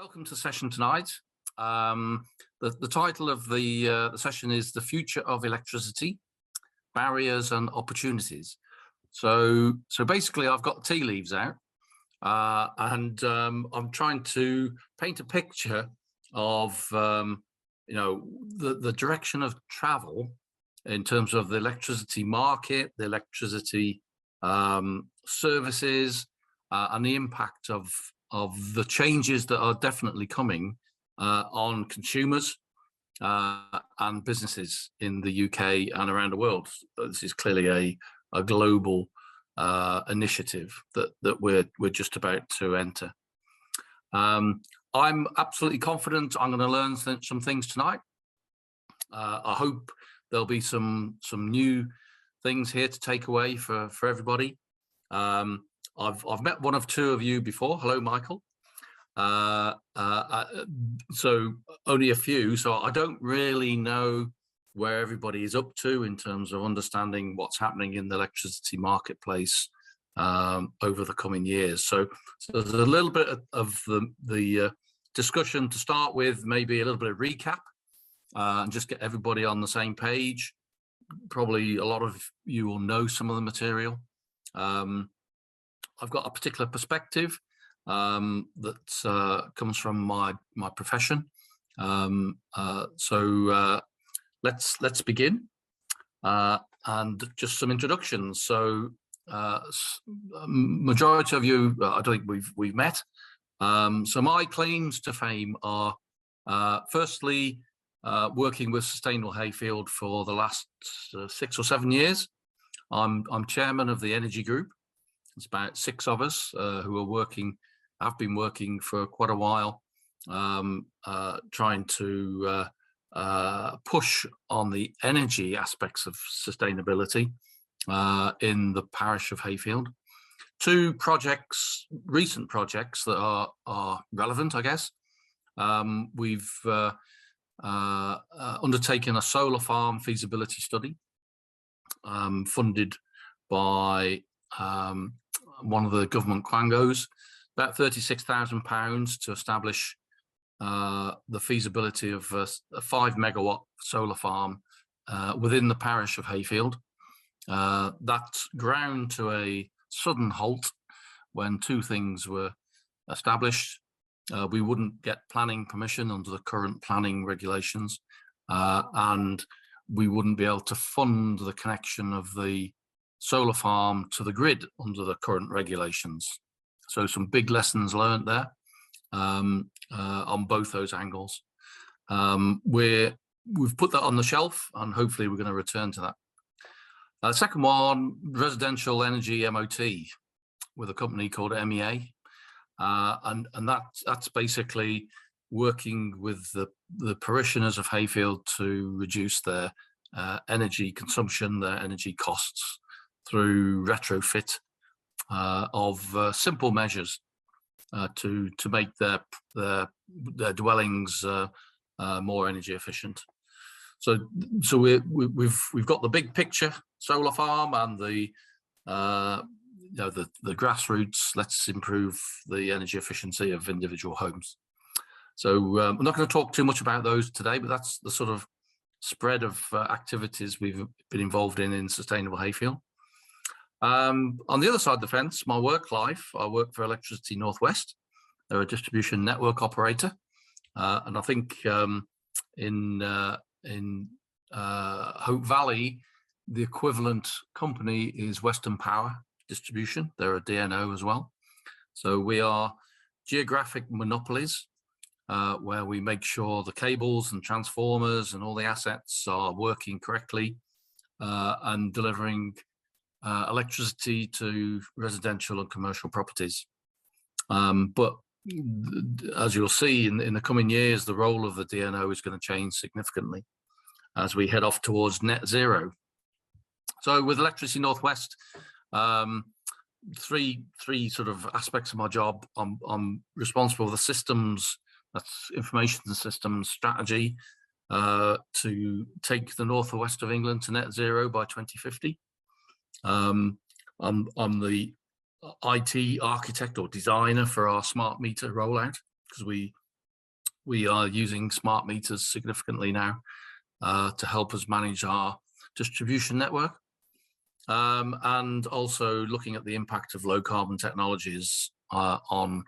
Welcome to the session tonight. The title of the session is The Future of Electricity, Barriers and Opportunities. So basically I've got tea leaves out and I'm trying to paint a picture of the direction of travel in terms of the electricity market, the electricity services, and the impact of the changes that are definitely coming on consumers and businesses in the UK and around the world. This is clearly a global initiative that we're just about to enter. I'm absolutely confident I'm going to learn some things tonight. I hope there'll be some new things here to take away for everybody. I've met one of two of you before. Hello, Michael. So only a few. So I don't really know where everybody is up to in terms of understanding what's happening in the electricity marketplace over the coming years. So there's a little bit of the discussion to start with, maybe a little bit of recap, and just get everybody on the same page. Probably a lot of you will know some of the material. I've got a particular perspective that comes from my profession. Let's begin, and just some introductions. So majority of you, I don't think we've met. So my claims to fame are firstly working with Sustainable Hayfield for the last 6 or 7 years. I'm chairman of the Energy Group. It's about 6 of us who have been working for quite a while, trying to push on the energy aspects of sustainability in the parish of Hayfield. 2 projects, recent projects that are relevant, I guess. We've undertaken a solar farm feasibility study funded by one of the government quangos, about £36,000 to establish the feasibility of a 5 megawatt solar farm within the parish of Hayfield. That ground to a sudden halt when 2 things were established. We wouldn't get planning permission under the current planning regulations, and we wouldn't be able to fund the connection of the solar farm to the grid under the current regulations. So some big lessons learned there on both those angles. We've put that on the shelf, and hopefully we're going to return to that. Second one, residential energy MOT with a company called MEA, and that's basically working with the parishioners of Hayfield to reduce their energy consumption, their energy costs, through retrofit of simple measures to make their dwellings more energy efficient. So we've got the big picture solar farm and the grassroots. Let's improve the energy efficiency of individual homes. So I'm not going to talk too much about those today, but that's the sort of spread of activities we've been involved in Sustainable Hayfield. On the other side of the fence, my work life, I work for Electricity North West. They're a distribution network operator, and I think in Hope Valley, the equivalent company is Western Power Distribution. They're a DNO as well. So we are geographic monopolies where we make sure the cables and transformers and all the assets are working correctly and delivering electricity to residential and commercial properties. But as you'll see in the coming years, the role of the DNO is going to change significantly as we head off towards net zero. So with Electricity North West, three sort of aspects of my job. I'm responsible for the systems, that's information systems strategy, to take the north and west of England to net zero by 2050. I'm the IT architect or designer for our smart meter rollout, because we we are using smart meters significantly now to help us manage our distribution network. And also looking at the impact of low carbon technologies on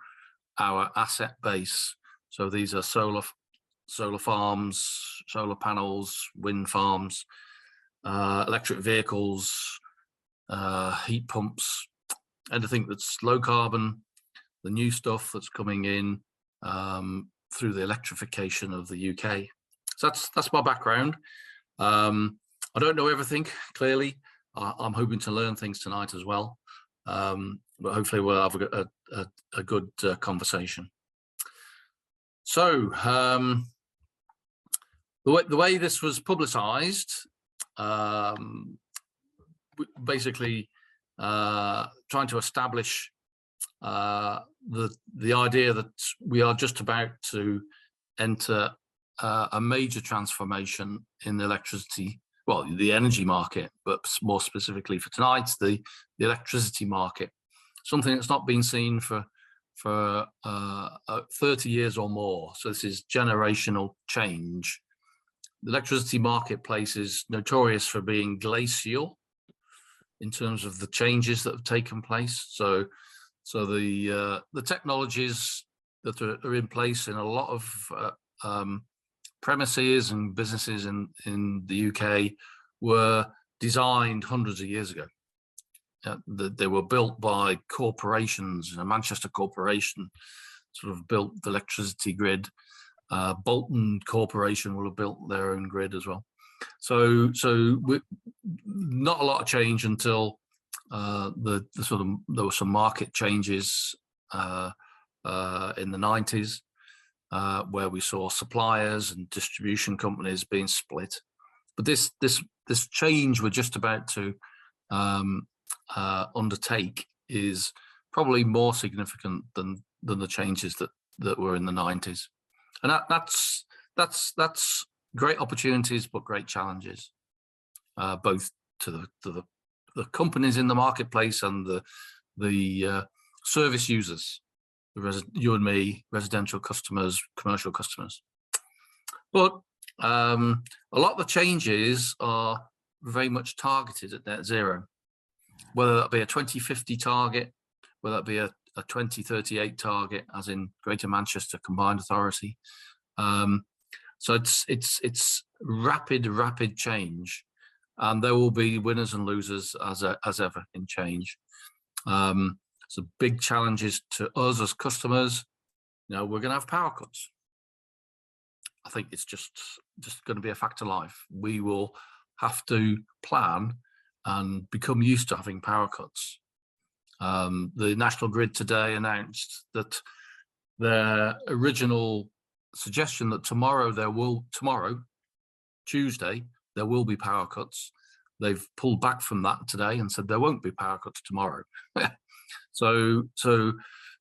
our asset base. So these are solar farms, solar panels, wind farms, electric vehicles, heat pumps, anything that's low carbon, the new stuff that's coming in through the electrification of the UK. So that's my background. I don't know everything, clearly. I'm hoping to learn things tonight as well, but hopefully we'll have a good conversation. So the way this was publicized, basically trying to establish the idea that we are just about to enter a major transformation in the electricity, well, the energy market, but more specifically for tonight, the electricity market, something that's not been seen for 30 years or more. So this is generational change. The electricity marketplace is notorious for being glacial in terms of the changes that have taken place. So the technologies that are in place in a lot of premises and businesses in the UK were designed hundreds of years ago. They were built by corporations. A Manchester corporation sort of built the electricity grid. Bolton Corporation will have built their own grid as well. So not a lot of change until there were some market changes in the 90s, where we saw suppliers and distribution companies being split. But this change we're just about to undertake is probably more significant than the changes that were in the 90s. And that's great opportunities, but great challenges, both to the companies in the marketplace and the service users, you and me, residential customers, commercial customers. But a lot of the changes are very much targeted at net zero, whether that be a 2050 target, whether that be a 2038 target, as in Greater Manchester Combined Authority. So it's rapid change, and there will be winners and losers as ever in change. So big challenges to us as customers. You know, we're going to have power cuts. I think it's just going to be a fact of life. We will have to plan and become used to having power cuts. The National Grid today announced that their original suggestion that tomorrow, Tuesday, there will be power cuts. They've pulled back from that today and said there won't be power cuts tomorrow. So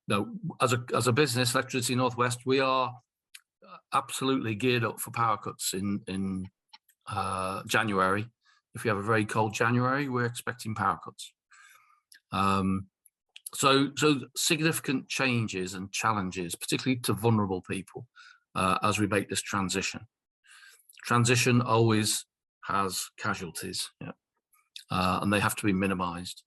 no, as a business, Electricity North West, we are absolutely geared up for power cuts in January. If we have a very cold January, we're expecting power cuts. So significant changes and challenges, particularly to vulnerable people, as we make this transition. Transition always has casualties, yeah, and they have to be minimized.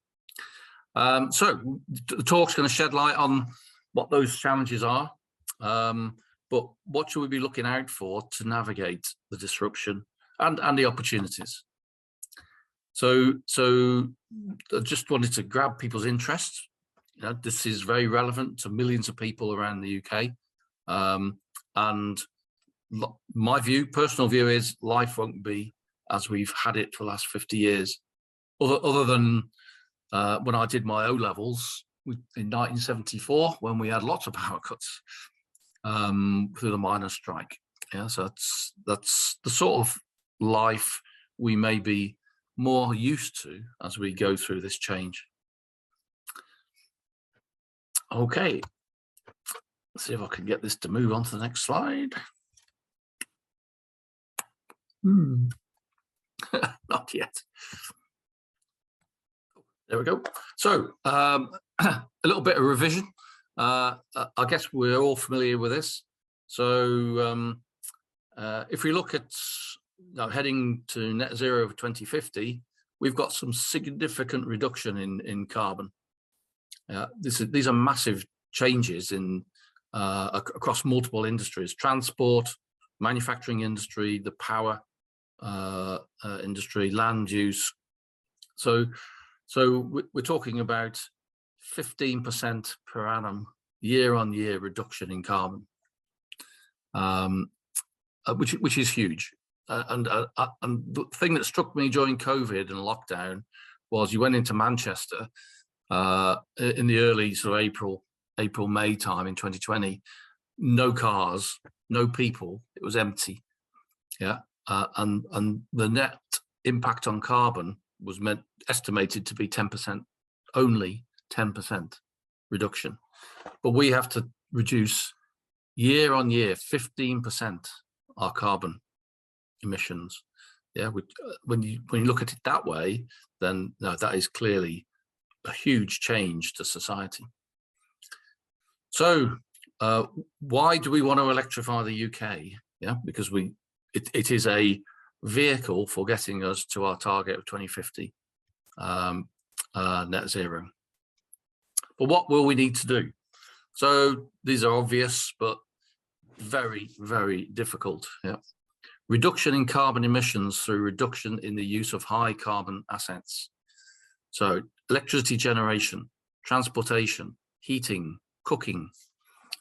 So the talk's going to shed light on what those challenges are, but what should we be looking out for to navigate the disruption and the opportunities? So I just wanted to grab people's interest. You know, this is very relevant to millions of people around the UK. And my personal view is life won't be as we've had it for the last 50 years. Other than when I did my O-levels in 1974, when we had lots of power cuts through the miners' strike. Yeah, so that's the sort of life we may be more used to as we go through this change. Okay, let's see if I can get this to move on to the next slide. Not yet. There we go. So a little bit of revision. I guess we're all familiar with this. So if we look at heading to net zero for 2050, we've got some significant reduction in carbon. These are massive changes in across multiple industries: transport, manufacturing industry, the power industry, land use. So we're talking about 15% per annum, year-on-year reduction in carbon, which is huge. And the thing that struck me during COVID and lockdown was you went into Manchester in the early sort of April, May time in 2020, no cars, no people, it was empty. Yeah. And the net impact on carbon was estimated to be 10%, only 10% reduction. But we have to reduce year on year 15% our carbon emissions. Yeah, when you look at it that way, then no, that is clearly a huge change to society. So why do we want to electrify the UK? Yeah, because it is a vehicle for getting us to our target of 2050 net zero. But what will we need to do? So these are obvious, but very, very difficult. Yeah. Reduction in carbon emissions through reduction in the use of high carbon assets. So electricity generation, transportation, heating, cooking.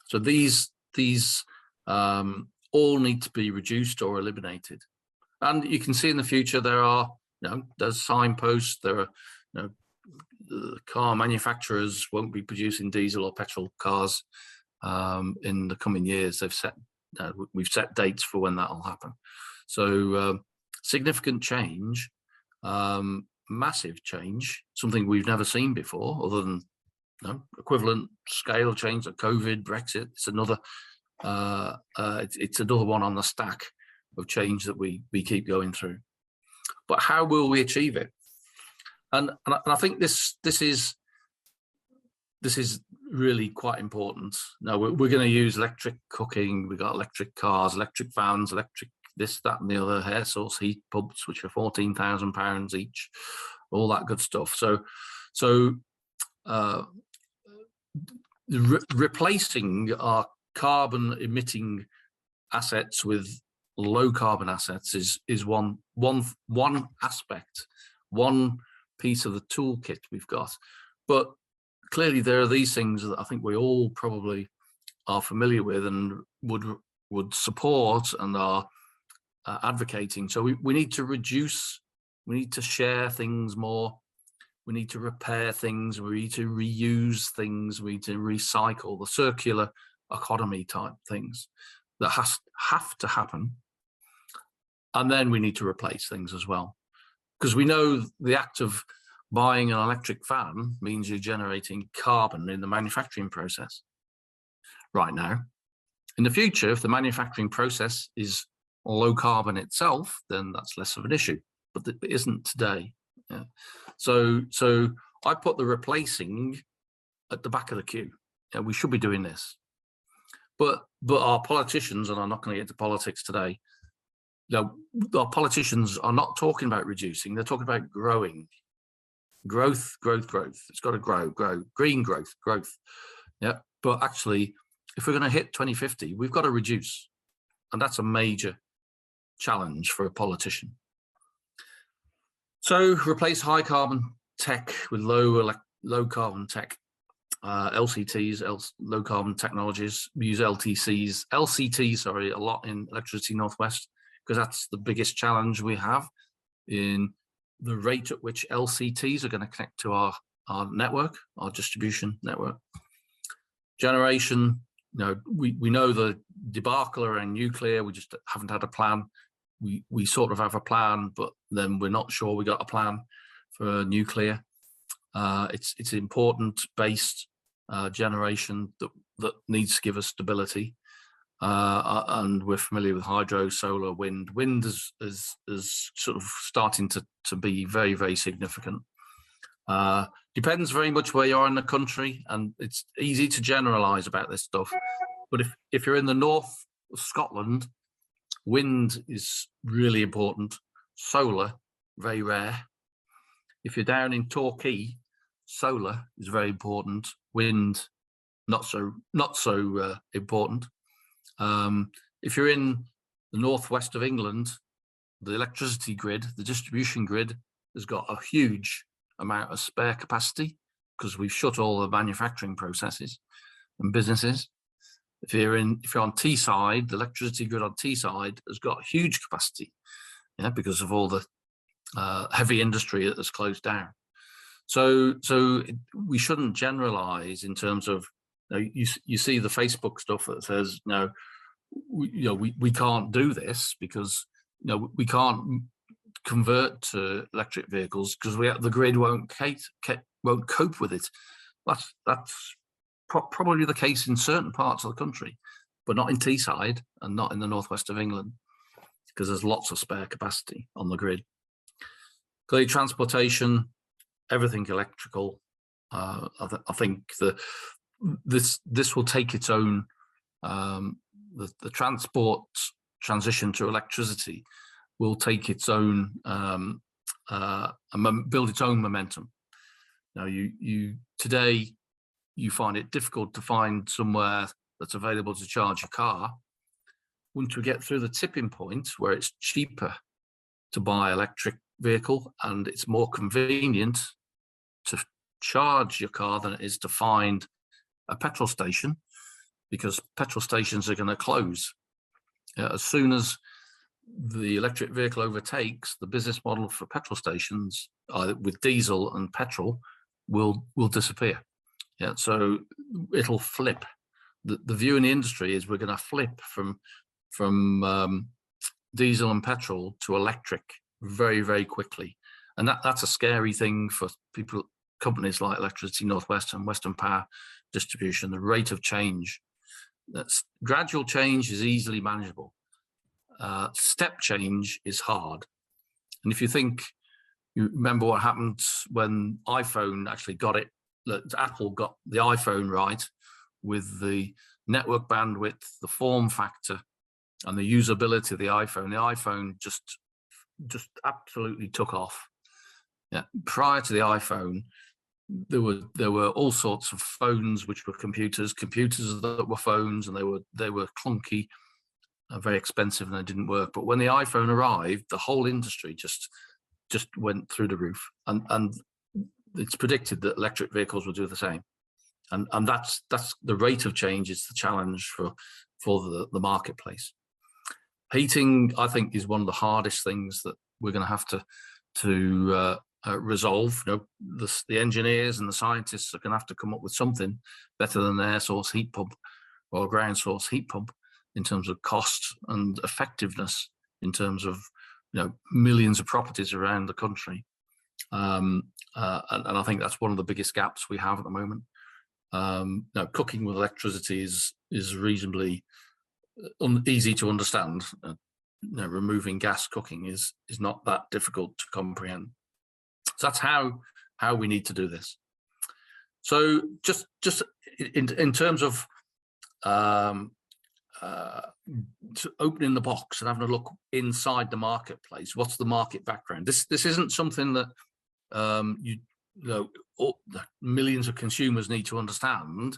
So these all need to be reduced or eliminated. And you can see in the future there are, there's signposts. There are, the car manufacturers won't be producing diesel or petrol cars in the coming years. We've set dates for when that will happen. So significant change, massive change, something we've never seen before, other than equivalent scale change like COVID, Brexit. It's another one on the stack of change that we keep going through. But how will we achieve it? And I think this is really quite important. Now we're going to use electric cooking. We've got electric cars, electric fans, electric this, that, and the other, air source heat pumps, which are £14,000 each, all that good stuff. So replacing our carbon emitting assets with low carbon assets is one aspect, one piece of the toolkit we've got. But clearly there are these things that I think we all probably are familiar with and would support and are advocating. So we need to reduce, we need to share things more, we need to repair things, we need to reuse things, we need to recycle, the circular economy type things that have to happen. And then we need to replace things as well, because we know the act of buying an electric fan means you're generating carbon in the manufacturing process right now. In the future, if the manufacturing process is low carbon itself, then that's less of an issue, but it isn't today. Yeah. So I put the replacing at the back of the queue. Yeah, we should be doing this. But our politicians, and I'm not going to get into politics today, our politicians are not talking about reducing, they're talking about growing. Growth. It's got to grow, green growth. Yeah. But actually, if we're going to hit 2050, we've got to reduce. And that's a major challenge for a politician. So replace high carbon tech with low carbon tech, LCTs, low carbon technologies. We use LCTs, a lot in Electricity Northwest, because that's the biggest challenge we have in the rate at which LCTs are going to connect to our network, our distribution network. Generation, we know the debacle around nuclear, we just haven't had a plan. We sort of have a plan, but then we're not sure we got a plan for nuclear. It's important based generation that needs to give us stability. And we're familiar with hydro, solar, wind. Wind is sort of starting to be very, very significant. Depends very much where you are in the country, and it's easy to generalize about this stuff. But if you're in the north Scotland, wind is really important. Solar, very rare. If you're down in Torquay, solar is very important. Wind, not so important. If you're in the northwest of England, the electricity grid, the distribution grid, has got a huge amount of spare capacity because we've shut all the manufacturing processes and businesses. If you're on Teesside, the electricity grid on Teesside has got huge capacity, because of all the heavy industry that has closed down. So we shouldn't generalize in terms of, you see the Facebook stuff that says, we can't do this because we can't convert to electric vehicles because the grid won't cope with it. That's probably the case in certain parts of the country, but not in Teesside and not in the northwest of England, because there's lots of spare capacity on the grid. Clearly, transportation, everything electrical. I think this will take its own. The transport transition to electricity will take its own build its own momentum. Now, today you find it difficult to find somewhere that's available to charge your car. Once we get through the tipping point where it's cheaper to buy electric vehicle and it's more convenient to charge your car than it is to find a petrol station, because petrol stations are going to close. As soon as the electric vehicle overtakes, the business model for petrol stations with diesel and petrol will disappear. So it'll flip. The view in the industry is we're going to flip from diesel and petrol to electric very, very quickly, and that's a scary thing for companies like Electricity Northwest and Western Power Distribution. The rate of change, that's gradual change, is easily manageable. Step change is hard. And if you remember what happened when iPhone actually got it, Apple got the iPhone right with the network bandwidth, the form factor, and the usability of the iPhone. The iPhone just absolutely took off. Prior to the iPhone, there were all sorts of phones which were computers that were phones, and they were clunky, very expensive, and they didn't work. But when the iPhone arrived, the whole industry just went through the roof, and it's predicted that electric vehicles will do the same. And that's the rate of change is the challenge for the marketplace. Heating, I think, is one of the hardest things that we're going to have to resolve. The engineers and the scientists are going to have to come up with something better than an air source heat pump or a ground source heat pump in terms of cost and effectiveness, in terms of millions of properties around the country. And I think that's one of the biggest gaps we have at the moment. Now, cooking with electricity is reasonably easy to understand. Removing gas cooking is not that difficult to comprehend. So that's how we need to do this. So just in terms of opening the box and having a look inside the marketplace, what's the market background? This isn't something that millions of consumers need to understand,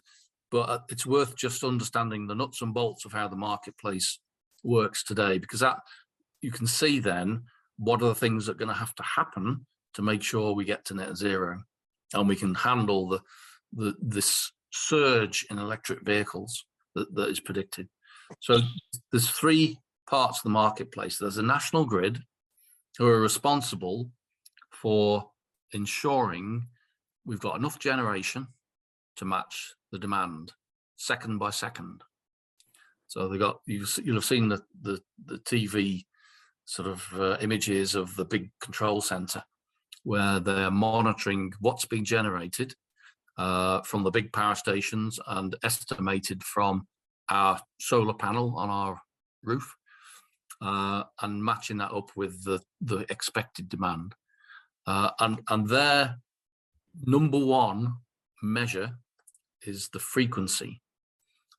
but it's worth just understanding the nuts and bolts of how the marketplace works today, because that you can see then what are the things that are going to have to happen to make sure we get to net zero and we can handle this surge in electric vehicles that is predicted. So there's three parts of the marketplace. There's a national grid who are responsible for ensuring we've got enough generation to match the demand second by second. So you'll have seen the TV sort of images of the big control center where they're monitoring what's being generated from the big power stations and estimated from our solar panel on our roof, and matching that up with the expected demand. And their number one measure is the frequency,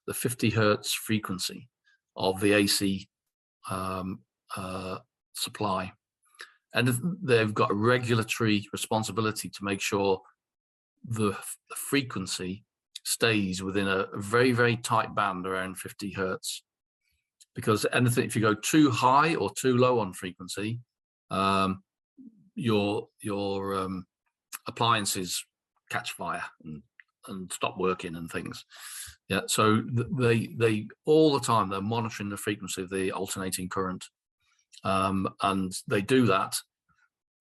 the 50 hertz frequency of the AC supply. And they've got a regulatory responsibility to make sure the frequency stays within a very, very tight band around 50 hertz. Because anything, if you go too high or too low on frequency, your appliances catch fire and stop working and things. Yeah, so they all the time they're monitoring the frequency of the alternating current, and they do that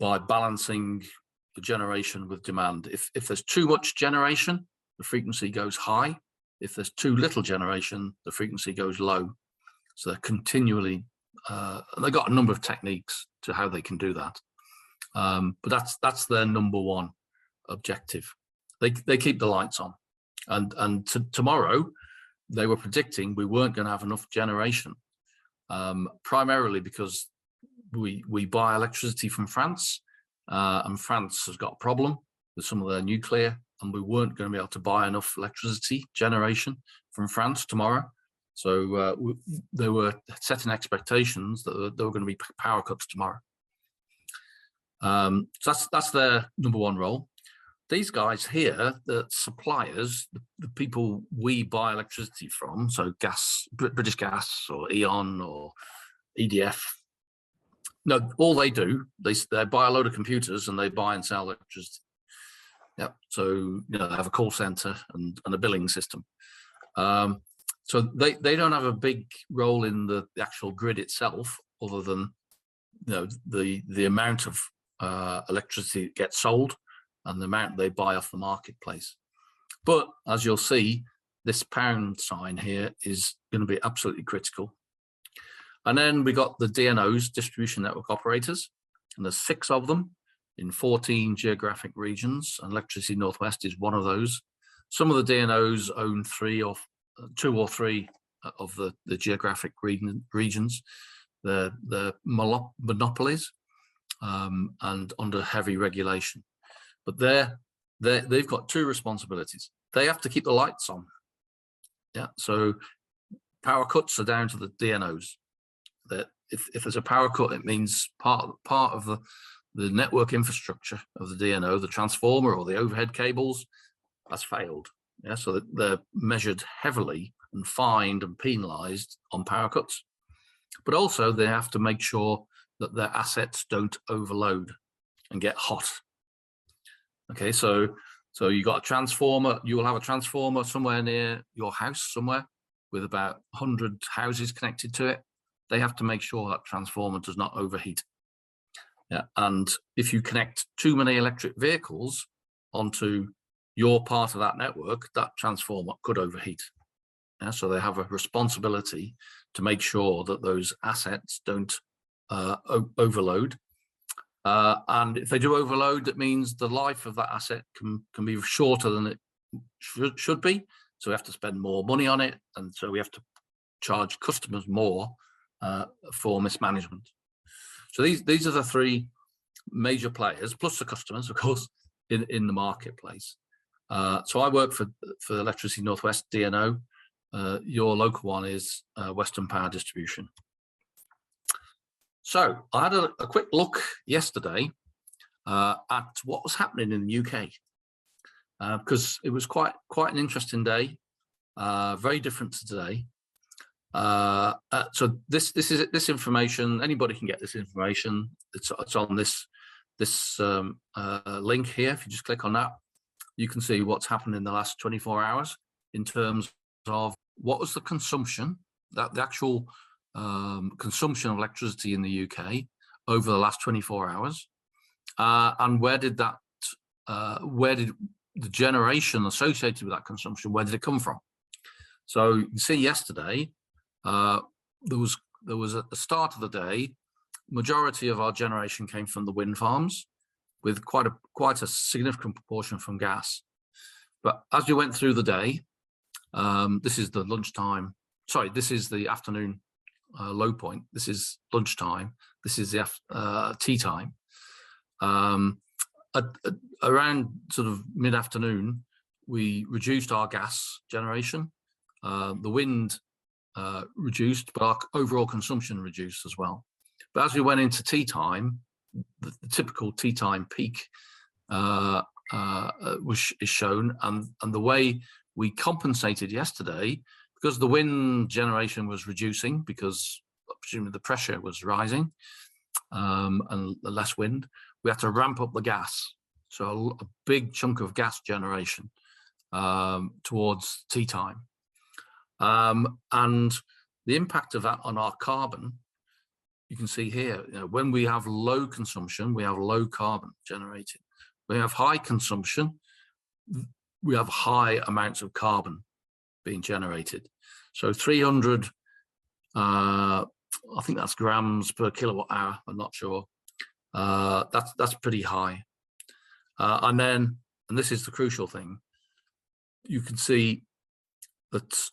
by balancing the generation with demand. If there's too much generation, the frequency goes high. If there's too little generation, the frequency goes low. So they're continually, and they've got a number of techniques to how they can do that. But that's their number one objective. They keep the lights on, and tomorrow they were predicting we weren't going to have enough generation, primarily because we buy electricity from France, and France has got a problem with some of their nuclear, and we weren't going to be able to buy enough electricity generation from France tomorrow. So they were setting expectations that there were going to be power cuts tomorrow. So that's their number one role. These guys here, the suppliers, the people we buy electricity from, so gas, British Gas or E.ON or EDF, no, all they do, they buy a load of computers and they buy and sell electricity. Yeah, so they have a call center and a billing system. So they don't have a big role in the actual grid itself, other than the amount of electricity that gets sold and the amount they buy off the marketplace. But as you'll see, this pound sign here is going to be absolutely critical. And then we got the DNOs, distribution network operators, and there's 6 of them in 14 geographic regions, and Electricity Northwest is one of those. Some of the DNOs own 2 or 3 of the geographic regions. They're monopolies and under heavy regulation. But they've got 2 responsibilities. They have to keep the lights on. Yeah, so power cuts are down to the DNOs. That if there's a power cut, it means part of the network infrastructure of the DNO, the transformer or the overhead cables, has failed. Yeah, so that they're measured heavily and fined and penalized on power cuts. But also they have to make sure that their assets don't overload and get hot. Okay, so you got a transformer, you will have a transformer somewhere near your house somewhere with about 100 houses connected to it. They have to make sure that transformer does not overheat. Yeah, and if you connect too many electric vehicles onto your part of that network, that transformer could overheat. Yeah, so they have a responsibility to make sure that those assets don't overload. And if they do overload, that means the life of that asset can be shorter than it should be. So we have to spend more money on it, and so we have to charge customers more for mismanagement. So these are the 3 major players, plus the customers, of course, in the marketplace. So I work for Electricity Northwest DNO. Your local one is Western Power Distribution. So I had a quick look yesterday at what was happening in the UK, because it was quite an interesting day, very different to today. So this information, anybody can get this information. It's on this link here. If you just click on that, you can see what's happened in the last 24 hours in terms of what was the consumption, the actual consumption of electricity in the UK over the last 24 hours, and where did the generation associated with that consumption, where did it come from? So you can see yesterday there was at the start of the day, majority of our generation came from the wind farms, with quite a significant proportion from gas. But as you went through the day, this is the lunchtime. Sorry, this is the afternoon low point. This is lunchtime. This is the tea time. Around sort of mid-afternoon, we reduced our gas generation. The wind reduced, but our overall consumption reduced as well. But as we went into tea time, the typical tea time peak is shown, and the way we compensated yesterday, because the wind generation was reducing because presumably the pressure was rising, and less wind, we had to ramp up the gas. So a big chunk of gas generation towards tea time. And the impact of that on our carbon, you can see here, when we have low consumption, we have low carbon generated. When we have high consumption, we have high amounts of carbon being generated. So 300, I think that's grams per kilowatt hour, I'm not sure. That's pretty high. And this is the crucial thing, you can see that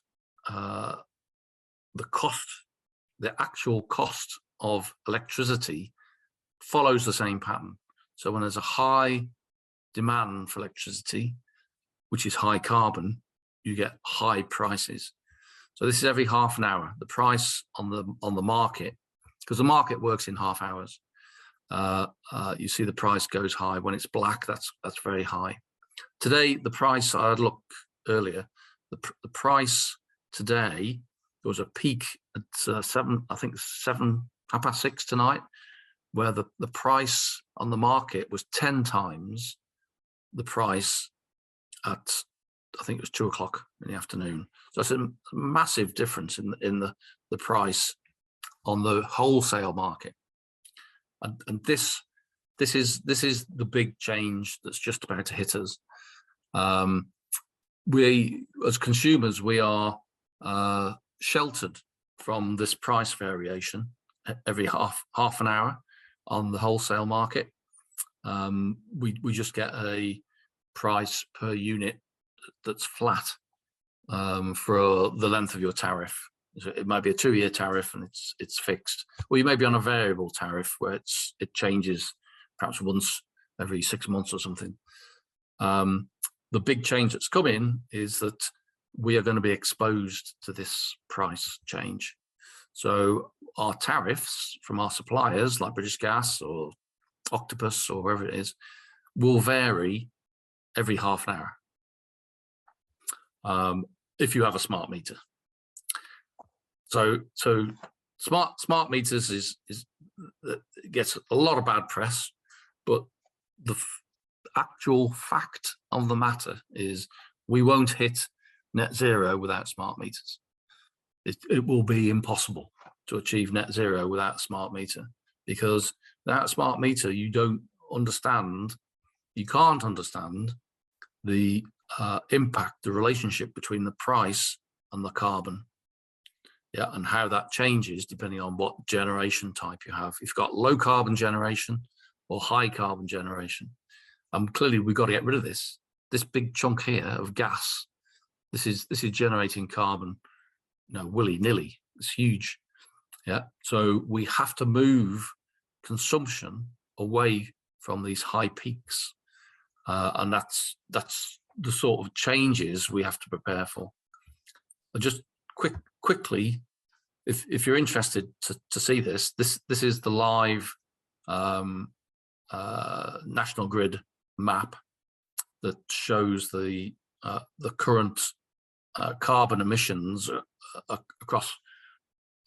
the actual cost of electricity follows the same pattern. So when there's a high demand for electricity, which is high carbon, you get high prices. So this is every half an hour. The price on the market, because the market works in half hours. You see the price goes high. When it's black, that's very high. Today, the price, I had looked earlier, the price today, there was a peak at 6:30 tonight, where the price on the market was 10 times the price at, I think it was 2 o'clock in the afternoon. So it's a massive difference in the price on the wholesale market. And this is the big change that's just about to hit us. We, as consumers, we are sheltered from this price variation every half an hour on the wholesale market. We just get a price per unit that's flat for the length of your tariff. So it might be a 2-year tariff and it's fixed, or you may be on a variable tariff where it changes perhaps once every 6 months or something. The big change that's coming is that we are going to be exposed to this price change. So our tariffs from our suppliers like British Gas or Octopus or wherever it is will vary every half an hour if you have a smart meter. So smart meters it gets a lot of bad press, but the actual fact of the matter is we won't hit net zero without smart meters. It will be impossible to achieve net zero without a smart meter, because without a smart meter you can't understand the impact, the relationship between the price and the carbon. Yeah, and how that changes depending on what generation type you have. If you've got low carbon generation or high carbon generation, clearly we've got to get rid of this big chunk here of gas. This is generating carbon, willy-nilly. It's huge. Yeah, so we have to move consumption away from these high peaks, and that's the sort of changes we have to prepare for. Just quickly, if you're interested to see this is the live national grid map that shows the current carbon emissions across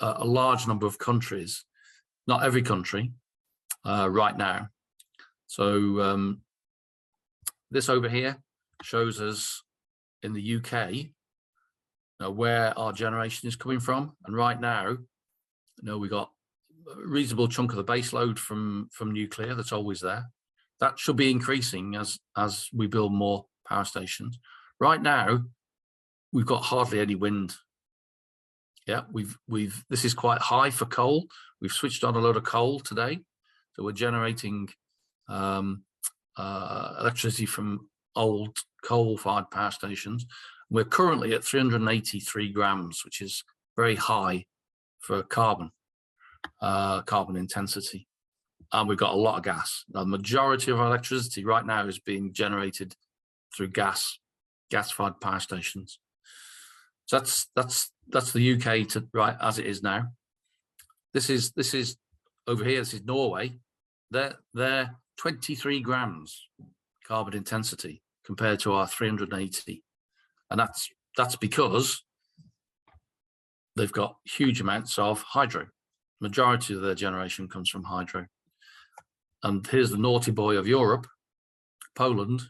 a large number of countries, not every country right now. So this over here shows us in the UK where our generation is coming from, and right now, we got a reasonable chunk of the base load from nuclear that's always there. That should be increasing as we build more power stations. Right now, we've got hardly any wind. Yeah, this is quite high for coal. We've switched on a load of coal today, so we're generating electricity from old coal-fired power stations. We're currently at 383 grams, which is very high for carbon intensity. And we've got a lot of gas. Now, the majority of our electricity right now is being generated through gas-fired power stations. So that's the UK to right as it is now. This is over here. This is Norway. They're 23 grams carbon intensity compared to our 380, and that's because they've got huge amounts of hydro. Majority of their generation comes from hydro. And here's the naughty boy of Europe, Poland,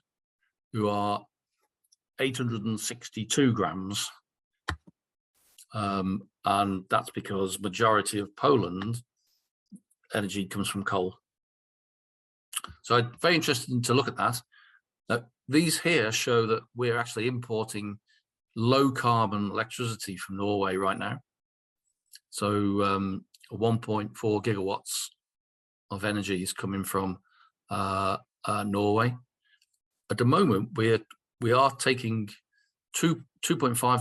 who are 862 grams. And that's because majority of Poland energy comes from coal. So it's very interesting to look at that. These here show that we're actually importing low carbon electricity from Norway right now. So 1.4 gigawatts of energy is coming from Norway. At the moment, we are taking 2.5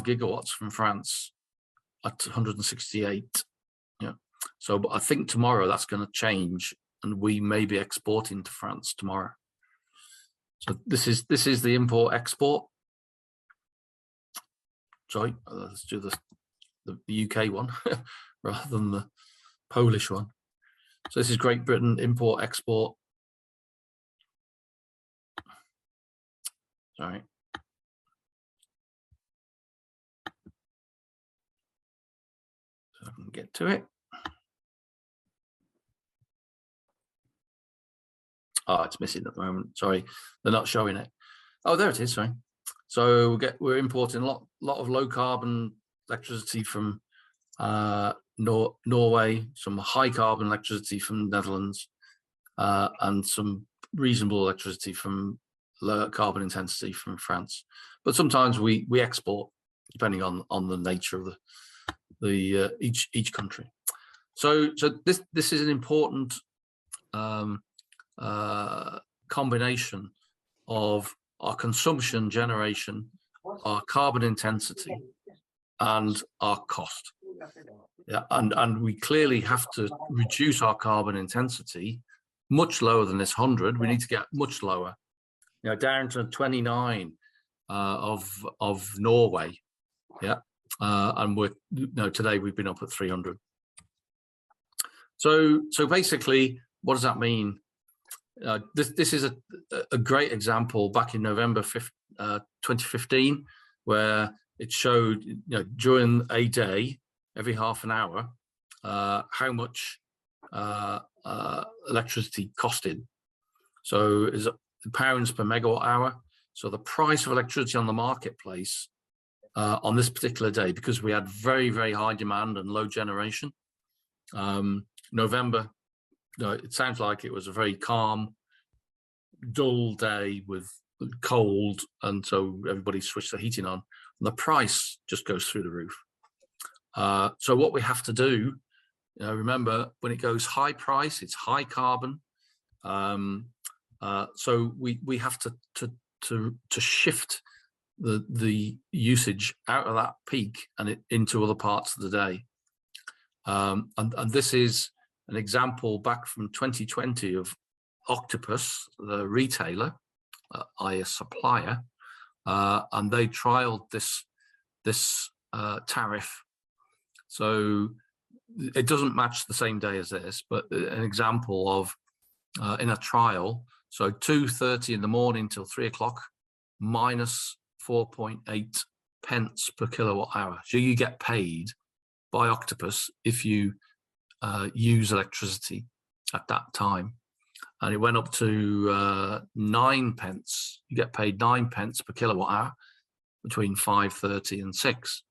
gigawatts from France at 168. Yeah. So, but I think tomorrow that's going to change, and we may be exporting to France tomorrow. So this is the import export. Sorry, let's do the UK one rather than the Polish one. So this is Great Britain import export. Sorry. So I can get to it. Oh, it's missing at the moment. Sorry, they're not showing it. Oh, there it is. Sorry. So we're importing a lot of low carbon electricity from Norway, some high carbon electricity from the Netherlands, and some reasonable electricity from low carbon intensity from France. But sometimes we export depending on the nature of the each country. So this is an important combination of our consumption generation, our carbon intensity, and our cost. Yeah, and we clearly have to reduce our carbon intensity much lower than this 100. We need to get much lower, you know, down to 29 of Norway. Yeah, and we're, you know, today we've been up at 300. So basically, what does that mean? This is a great example back in November 2015, where it showed, you know, during a day, every half an hour, how much electricity costed. So is pounds per megawatt hour. So the price of electricity on the marketplace on this particular day, because we had very, very high demand and low generation. November, it sounds like it was a very calm, dull day with cold, and so everybody switched the heating on, and the price just goes through the roof. So what we have to do, you know, remember, when it goes high price, it's high carbon. So we have to shift the usage out of that peak and into other parts of the day. And this is an example back from 2020 of Octopus, the retailer, a supplier, and they trialed this tariff. So it doesn't match the same day as this, but an example of in a trial. So 2:30 in the morning till 3 o'clock, minus 4.8 pence per kilowatt hour. So you get paid by Octopus if you use electricity at that time. And it went up to 9 pence. You get paid 9 pence per kilowatt hour between 5:30 and 6.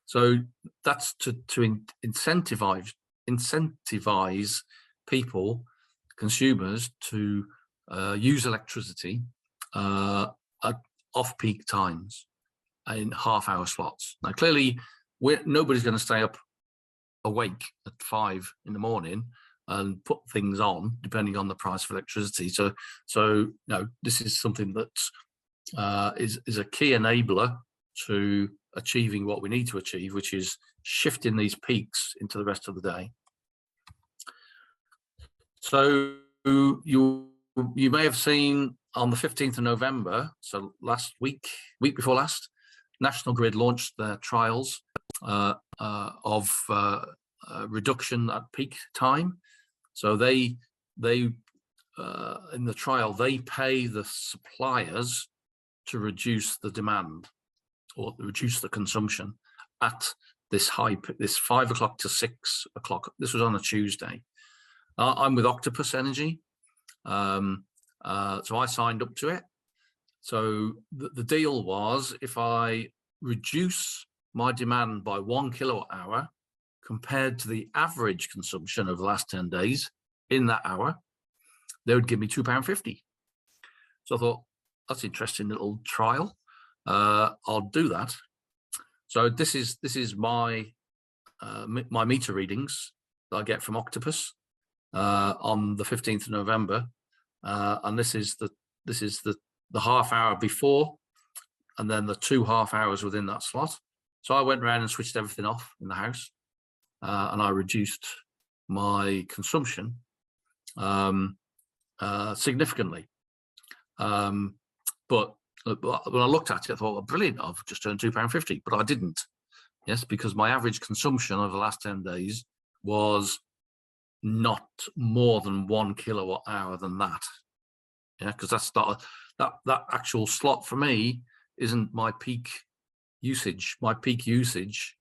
So that's to incentivize people, consumers, to use electricity at off-peak times in half-hour slots. Now, clearly, nobody's going to stay up awake at 5 in the morning and put things on depending on the price of electricity. So no, this is something that is a key enabler to achieving what we need to achieve, which is shifting these peaks into the rest of the day. So you may have seen on the 15th of November, so last week before last, National Grid launched their trials of reduction at peak time. So they in the trial, they pay the suppliers to reduce the demand or reduce the consumption at this 5 o'clock to 6 o'clock. This was on a Tuesday. I'm with Octopus Energy, so I signed up to it. So the deal was, if I reduce my demand by 1 kilowatt hour compared to the average consumption of the last 10 days in that hour, they would give me £2.50. So I thought, that's an interesting little trial. I'll do that. So this is my my meter readings that I get from Octopus on the 15th of November, and this is the half hour before, and then the 2 half hours within that slot. So I went around and switched everything off in the house, and I reduced my consumption significantly. But when I looked at it, I thought, well, brilliant, I've just earned £2.50, but I didn't. Yes, because my average consumption over the last 10 days was not more than 1 kilowatt hour than that. Yeah, because that's not that actual slot for me isn't my peak usage. My peak usage,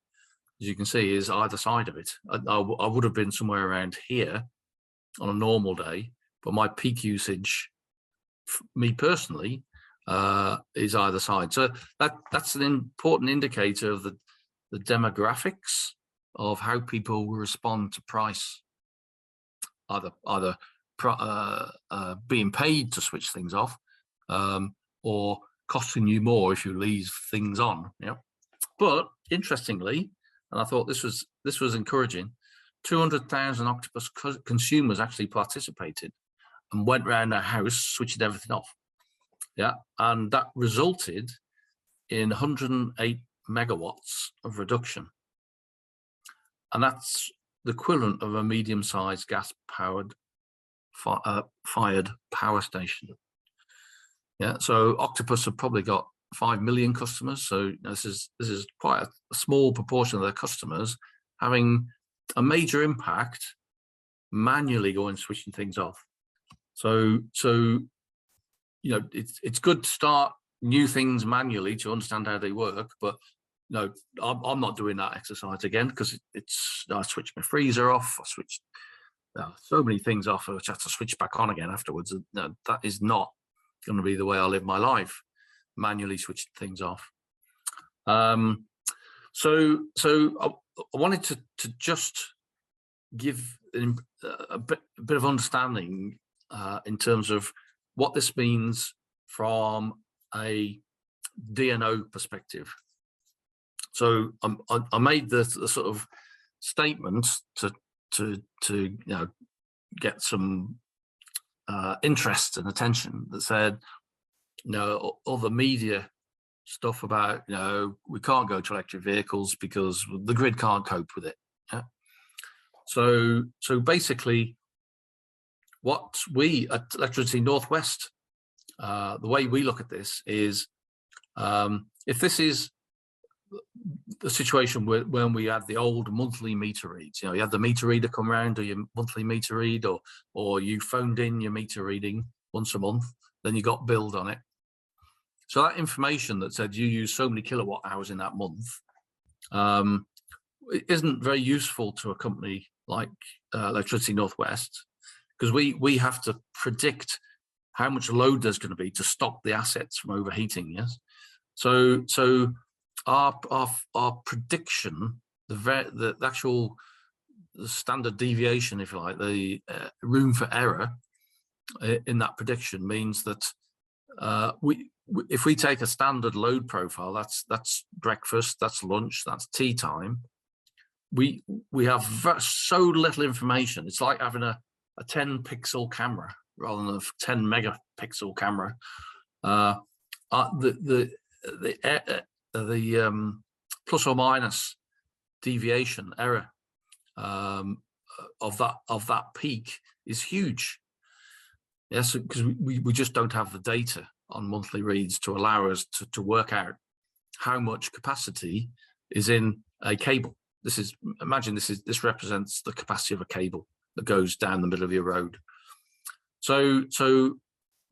as you can see, is either side of it. I would have been somewhere around here on a normal day, but my peak usage, me personally, is either side. So that's an important indicator of the demographics of how people will respond to price, either being paid to switch things off, or costing you more if you leave things on. Yeah. But interestingly, and I thought this was encouraging, 200,000 Octopus consumers actually participated and went around their house switching everything off. Yeah, and that resulted in 108 megawatts of reduction, and that's the equivalent of a medium-sized gas-powered fired power station. Yeah, so Octopus have probably got 5 million customers. So this is quite a small proportion of their customers having a major impact manually going switching things off. So you know, it's good to start new things manually to understand how they work, but no, I'm not doing that exercise again, because I switched my freezer off, I switched so many things off which I have to switch back on again afterwards. No, that is not going to be the way I live my life, manually switching things off. So I wanted to just give a bit of understanding in terms of what this means from a DNO perspective. So I made the sort of statement to you know, get some interest and attention, that said, you know, all the media stuff about, you know, we can't go to electric vehicles because the grid can't cope with it. Yeah? So basically, what we at Electricity Northwest, the way we look at this is, if this is the situation when we had the old monthly meter reads, you know, you had the meter reader come around, or your monthly meter read, or you phoned in your meter reading once a month, then you got billed on it. So that information that said you use so many kilowatt hours in that month it isn't very useful to a company like Electricity Northwest, because we have to predict how much load there's going to be to stop the assets from overheating. Yes, so our prediction, the actual standard deviation, if you like, the room for error in that prediction means that if we take a standard load profile, that's breakfast, that's lunch, that's tea time, we have so little information. It's like having a 10 pixel camera rather than a 10 megapixel camera. The plus or minus deviation error of that peak is huge. Yes, because we just don't have the data on monthly reads to allow us to work out how much capacity is in a cable. Imagine this represents the capacity of a cable that goes down the middle of your road. So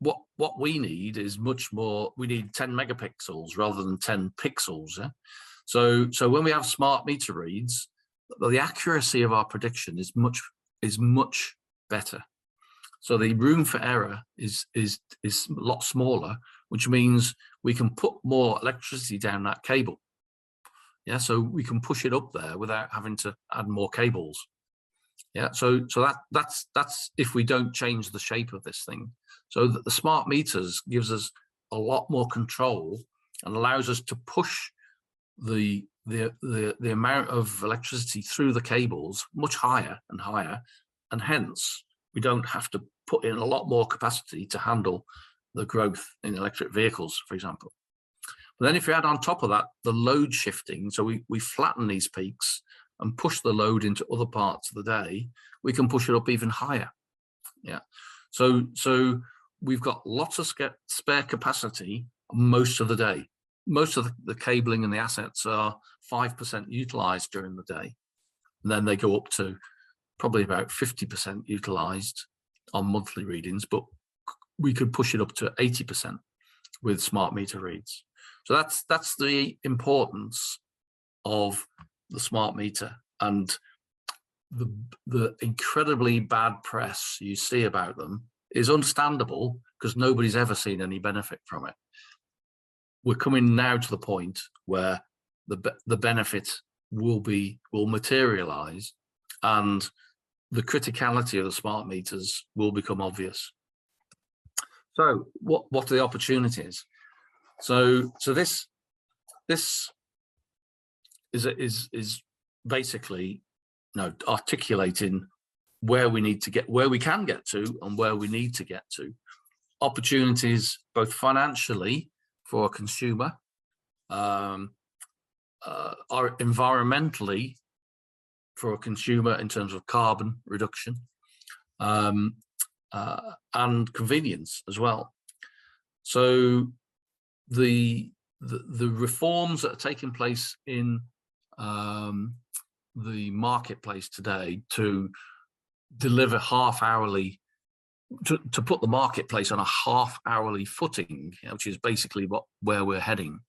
what we need is much more. We need 10 megapixels rather than 10 pixels. Yeah? So when we have smart meter reads, the accuracy of our prediction is much better. So the room for error is a lot smaller, which means we can put more electricity down that cable. Yeah, so we can push it up there without having to add more cables. Yeah, so that's if we don't change the shape of this thing. So that the smart meters gives us a lot more control and allows us to push the amount of electricity through the cables much higher and higher, and hence we don't have to put in a lot more capacity to handle the growth in electric vehicles, for example. But then if you add on top of that the load shifting, so we flatten these peaks and push the load into other parts of the day, we can push it up even higher. Yeah, so we've got lots of spare capacity most of the day. Most of the cabling and the assets are 5% utilized during the day, and then they go up to probably about 50% utilized on monthly readings, but we could push it up to 80% with smart meter reads. So that's the importance of the smart meter, and the incredibly bad press you see about them is understandable because nobody's ever seen any benefit from it. We're coming now to the point where the benefit will materialize, and the criticality of the smart meters will become obvious. So what are the opportunities? So this is basically articulating where we can get to and where we need to get to. Opportunities both financially for a consumer, are environmentally for a consumer in terms of carbon reduction, and convenience as well. So the reforms that are taking place in the marketplace today to deliver half-hourly, to put the marketplace on a half-hourly footing, which is basically where we're heading,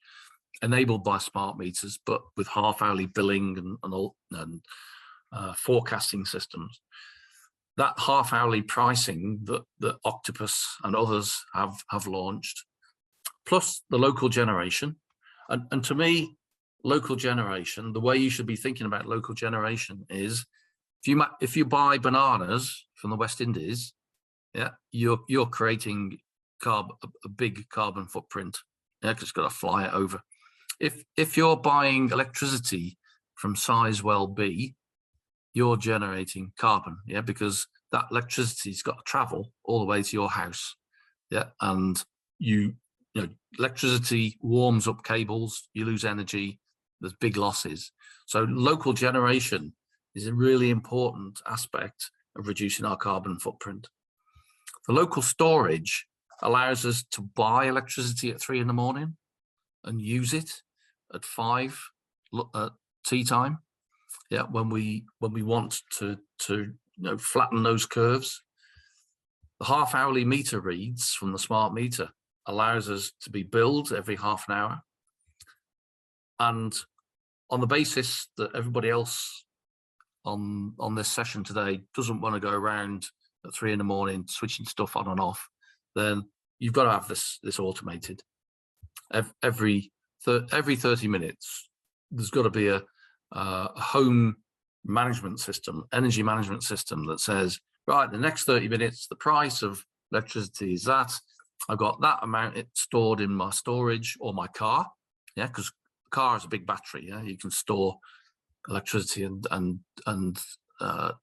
enabled by smart meters, but with half-hourly billing and forecasting systems. That half-hourly pricing that Octopus and others have launched, plus the local generation, and to me, local generation, the way you should be thinking about local generation is, if you buy bananas from the West Indies, yeah, you're creating a big carbon footprint. Yeah, because it's got to fly it over. If you're buying electricity from Sizewell B, you're generating carbon. Yeah, because that electricity's got to travel all the way to your house. Yeah, and electricity warms up cables. You lose energy. There's big losses. So local generation is a really important aspect of reducing our carbon footprint. The local storage allows us to buy electricity at 3 in the morning and use it at 5 at tea time. Yeah, when we want to flatten those curves. The half-hourly meter reads from the smart meter allows us to be billed every half an hour, and on the basis that everybody else on this session today doesn't want to go around at 3 in the morning switching stuff on and off, then you've got to have this automated. Every 30 minutes, there's got to be a home management system, energy management system that says, right, the next 30 minutes, the price of electricity is that. I've got that amount stored in my storage or my car. Yeah, because the car has a big battery. Yeah, you can store electricity and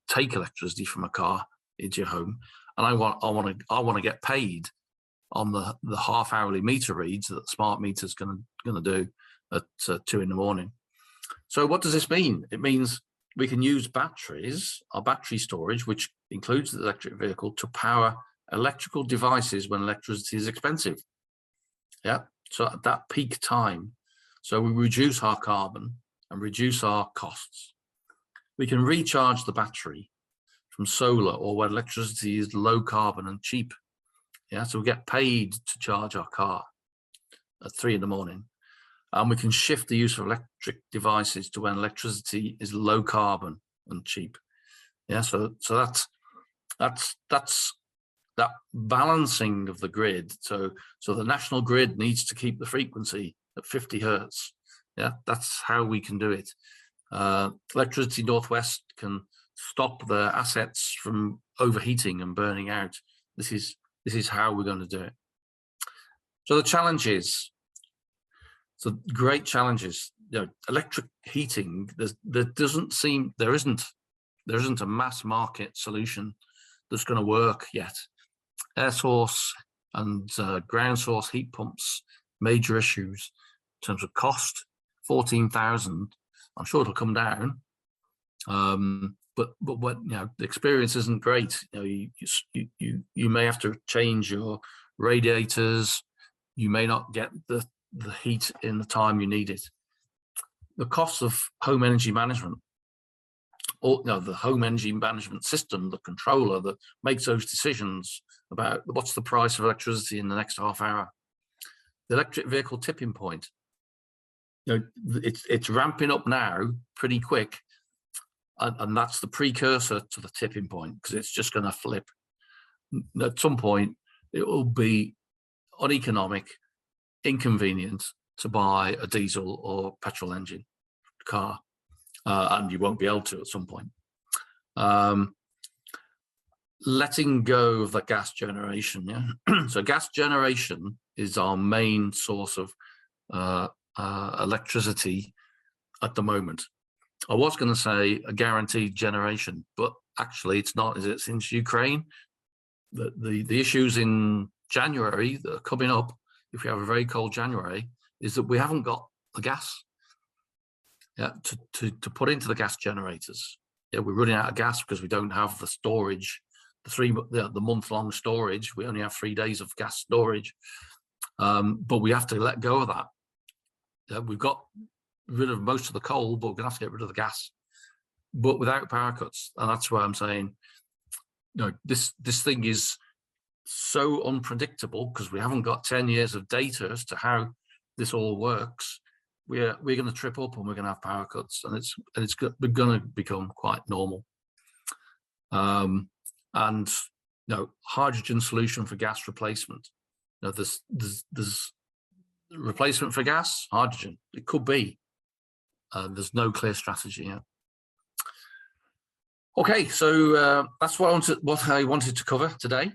take electricity from a car into your home. And I want to get paid on the half-hourly meter reads that the smart meter is going to do at 2 in the morning. So what does this mean? It means we can use batteries, our battery storage, which includes the electric vehicle, to power electrical devices when electricity is expensive. Yeah, so at that peak time, So we reduce our carbon and reduce our costs. We can recharge the battery from solar or where electricity is low carbon and cheap. Yeah, so we get paid to charge our car at 3 in the morning. And we can shift the use of electric devices to when electricity is low carbon and cheap. Yeah, so that's that balancing of the grid. So the national grid needs to keep the frequency at 50 hertz. Yeah, that's how we can do it. Electricity Northwest can stop their assets from overheating and burning out. This is how we're going to do it. So the challenges. So great challenges. You know, electric heating. There isn't a mass market solution that's going to work yet. Air source and ground source heat pumps, major issues in terms of cost. 14,000. I'm sure it'll come down. But what, you know, the experience isn't great. You know, you may have to change your radiators. You may not get the heat in the time you need it. The costs of home energy management, or you know, the home energy management system, the controller that makes those decisions about what's the price of electricity in the next half hour. The electric vehicle tipping point. You know, it's ramping up now pretty quick, and that's the precursor to the tipping point, because it's just going to flip. At some point, it will be uneconomic, inconvenient to buy a diesel or petrol engine car, and you won't be able to at some point. Letting go of the gas generation. Yeah, so gas generation is our main source of electricity at the moment. I was going to say a guaranteed generation, but actually it's not, is it? Since Ukraine, the issues in January that are coming up, if we have a very cold January, is that we haven't got the gas, yeah, to put into the gas generators. Yeah, we're running out of gas because we don't have the storage, the month-long storage. We only have 3 days of gas storage, but we have to let go of that. Yeah, we've got rid of most of the coal, but we're gonna have to get rid of the gas, but without power cuts. And that's why I'm saying, you know, this thing is so unpredictable because we haven't got 10 years of data as to how this all works. We're going to trip up and we're going to have power cuts, and it's going to become quite normal. And you know, hydrogen solution for gas replacement. You know, there's replacement for gas, hydrogen. It could be. There's no clear strategy yet. Okay, so that's what I wanted to cover today.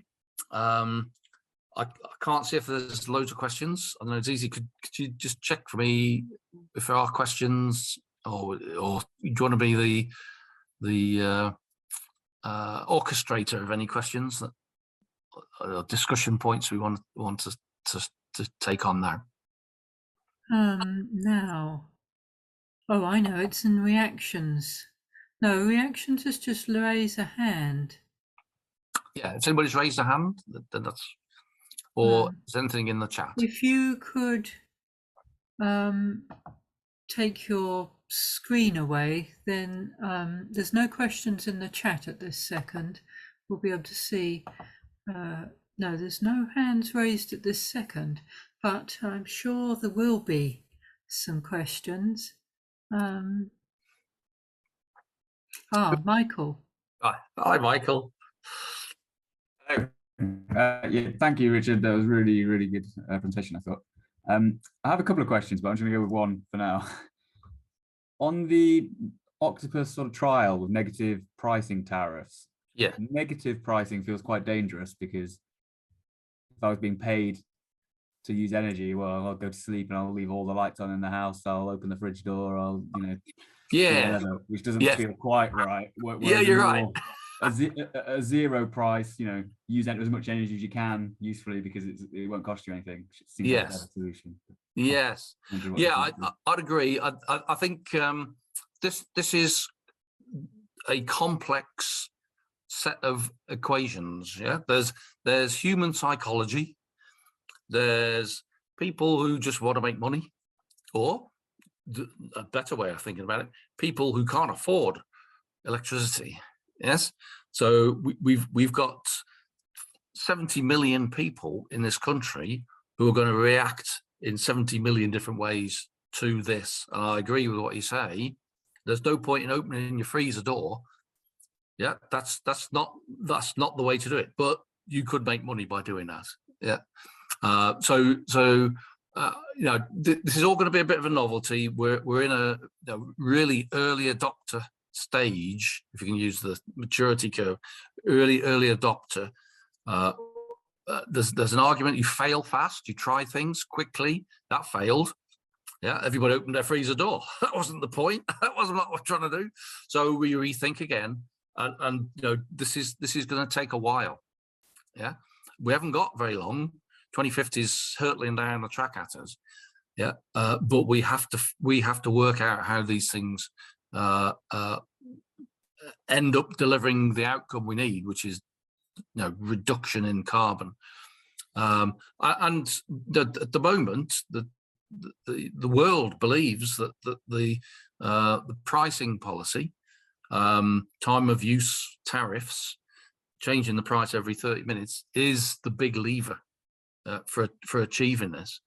I can't see if there's loads of questions. I don't know, it's easy. Could you just check for me if there are questions, or do you want to be the orchestrator of any questions that discussion points we want to take on now? Now, oh, I know, it's in reactions. No, reactions is just raise a hand. Yeah, if anybody's raised a hand, then that's, or is anything in the chat? If you could take your screen away, then there's no questions in the chat at this second. We'll be able to see. No, there's no hands raised at this second, but I'm sure there will be some questions. Michael. Hi, Michael. Yeah, thank you, Richard. That was really, really good presentation, I thought. I have a couple of questions, but I'm just going to go with one for now. On the octopus sort of trial with negative pricing tariffs, yeah, negative pricing feels quite dangerous, because if I was being paid to use energy, well, I'll go to sleep and I'll leave all the lights on in the house, I'll open the fridge door, I'll, you know, yeah, whatever, which doesn't feel quite right. Yeah, you're right. A zero price, you know, use as much energy as you can usefully, because it won't cost you anything. It seems like a better solution. Yes. Yeah, I'd agree. I think this is a complex set of equations. Yeah, there's human psychology. There's people who just want to make money, or a better way of thinking about it, people who can't afford electricity. Yes, so we've got 70 million people in this country who are going to react in 70 million different ways to this. And I agree with what you say. There's no point in opening your freezer door. Yeah, that's not the way to do it. But you could make money by doing that. Yeah. You know, this is all going to be a bit of a novelty. We're in a really early adopter stage, if you can use the maturity curve, early adopter. There's an argument: you fail fast, you try things quickly. That failed. Yeah, everybody opened their freezer door. That wasn't the point. That wasn't what we're trying to do. So we rethink again, and you know, this is going to take a while. Yeah, we haven't got very long. 2050 is hurtling down the track at us. Yeah, but we have to work out how these things end up delivering the outcome we need, which is, you know, reduction in carbon. And at the moment, the world believes that the pricing policy, time of use tariffs, changing the price every 30 minutes, is the big lever for achieving this,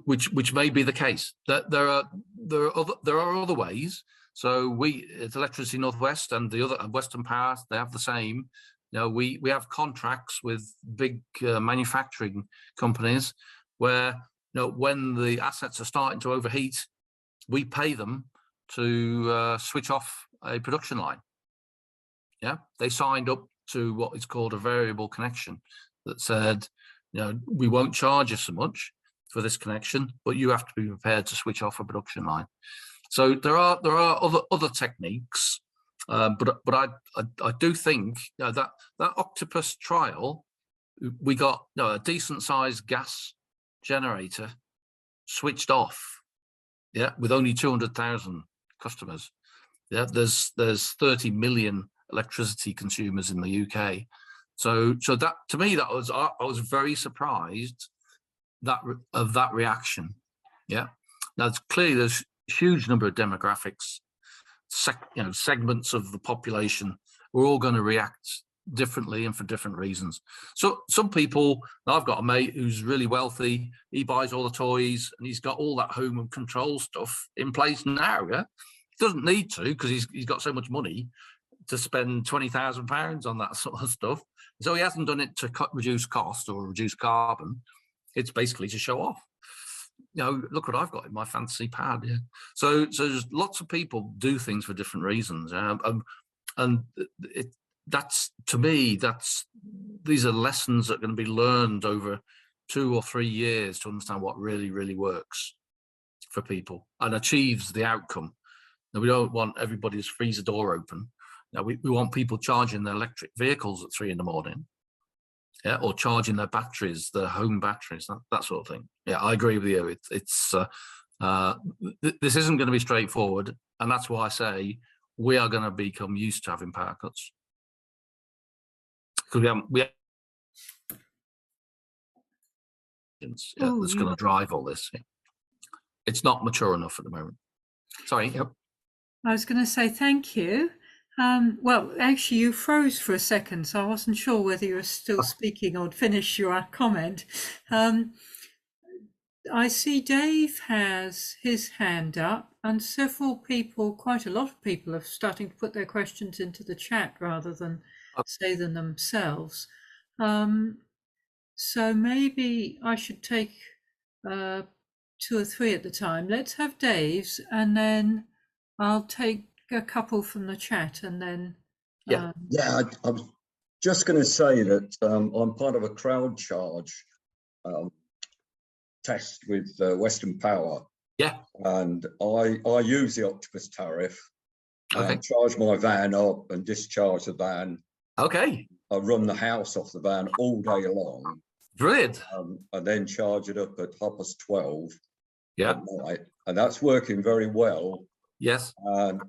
which may be the case. That there are other ways. So we at Electricity Northwest and the other Western Power, they have the same. You know, we have contracts with big manufacturing companies where, you know, when the assets are starting to overheat, we pay them to switch off a production line. Yeah, they signed up to what is called a variable connection that said, you know, we won't charge you so much for this connection, but you have to be prepared to switch off a production line. So there are other techniques, but I do think, you know, that octopus trial, we got, you know, a decent sized gas generator switched off, yeah, with only 200,000 customers. Yeah, there's 30 million electricity consumers in the UK. So that, to me, that was, I was very surprised of that reaction. Yeah, now clearly there's a huge number of demographics, segments of the population. We're all going to react differently and for different reasons. So some people, I've got a mate who's really wealthy. He buys all the toys and he's got all that home and control stuff in place now. Yeah, he doesn't need to, because he's got so much money to spend £20,000 on that sort of stuff. So he hasn't done it to reduce cost or reduce carbon. It's basically to show off. You know, look what I've got in my fancy pad. Yeah. So there's lots of people do things for different reasons, and that's, to me, these are lessons that are going to be learned over 2 or 3 years to understand what really works for people and achieves the outcome. Now, we don't want everybody's freezer door open. Now, we want people charging their electric vehicles at 3 in the morning. Yeah, or charging their batteries, their home batteries, that sort of thing. Yeah, I agree with you. This isn't going to be straightforward, and that's why I say we are going to become used to having power cuts, because we have that's going to drive all this. Yeah. It's not mature enough at the moment. Sorry. Yep. I was going to say thank you. Well, actually, you froze for a second, so I wasn't sure whether you were still speaking or finished your comment. I see Dave has his hand up, and several people, quite a lot of people, are starting to put their questions into the chat rather than say them themselves. So maybe I should take 2 or 3 at the time. Let's have Dave's, and then I'll take a couple from the chat, and then I was just going to say that I'm part of a crowd charge test with Western Power. Yeah, and I use the octopus tariff. Okay. And charge my van up and discharge the van. Okay. I run the house off the van all day long. Brilliant. And then charge it up at 12:30. Yeah. At night, and that's working very well. Yes. And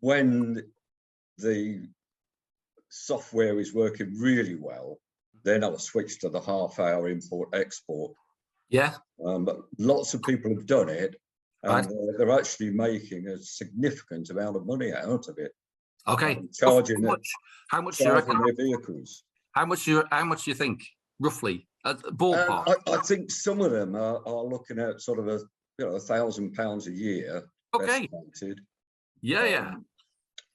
when the software is working really well, then I'll switch to the half-hour import-export. Yeah. But lots of people have done it, and they're actually making a significant amount of money out of it. Okay. Charging how much do you reckon? their vehicles. How much do you think, roughly, ballpark? I think some of them are looking at sort of £1,000 a year. Okay. Estimated. Yeah.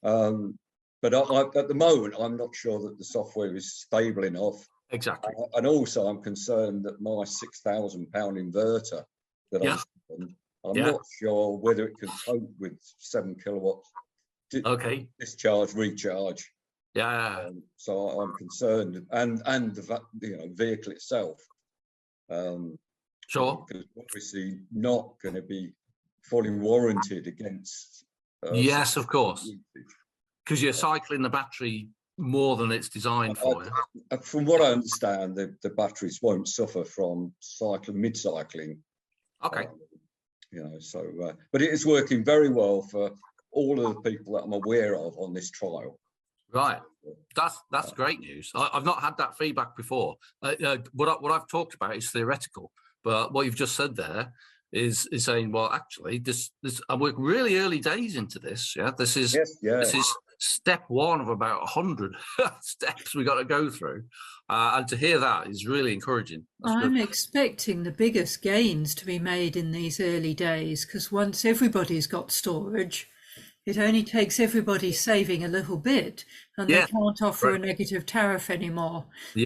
But at the moment, I'm not sure that the software is stable enough. Exactly. And also, I'm concerned that my £6,000 inverter that I'm not sure whether it can cope with 7 kilowatts. Okay. Discharge, recharge. Yeah. So I'm concerned, and the vehicle itself. Sure. Because obviously not going to be fully warranted against. Yes, of course. Because you're cycling the battery more than it's designed for. From what I understand, the batteries won't suffer from mid-cycling. Okay. But it is working very well for all of the people that I'm aware of on this trial. Right. That's great news. I've not had that feedback before. What I've talked about is theoretical, but what you've just said there is saying, well, actually, this I work really early days into this. Yeah, this is step one of about 100 steps we got to go through, and to hear that is really encouraging. I'm expecting the biggest gains to be made in these early days, because once everybody's got storage, it only takes everybody saving a little bit, and they can't offer a negative tariff anymore. Yeah.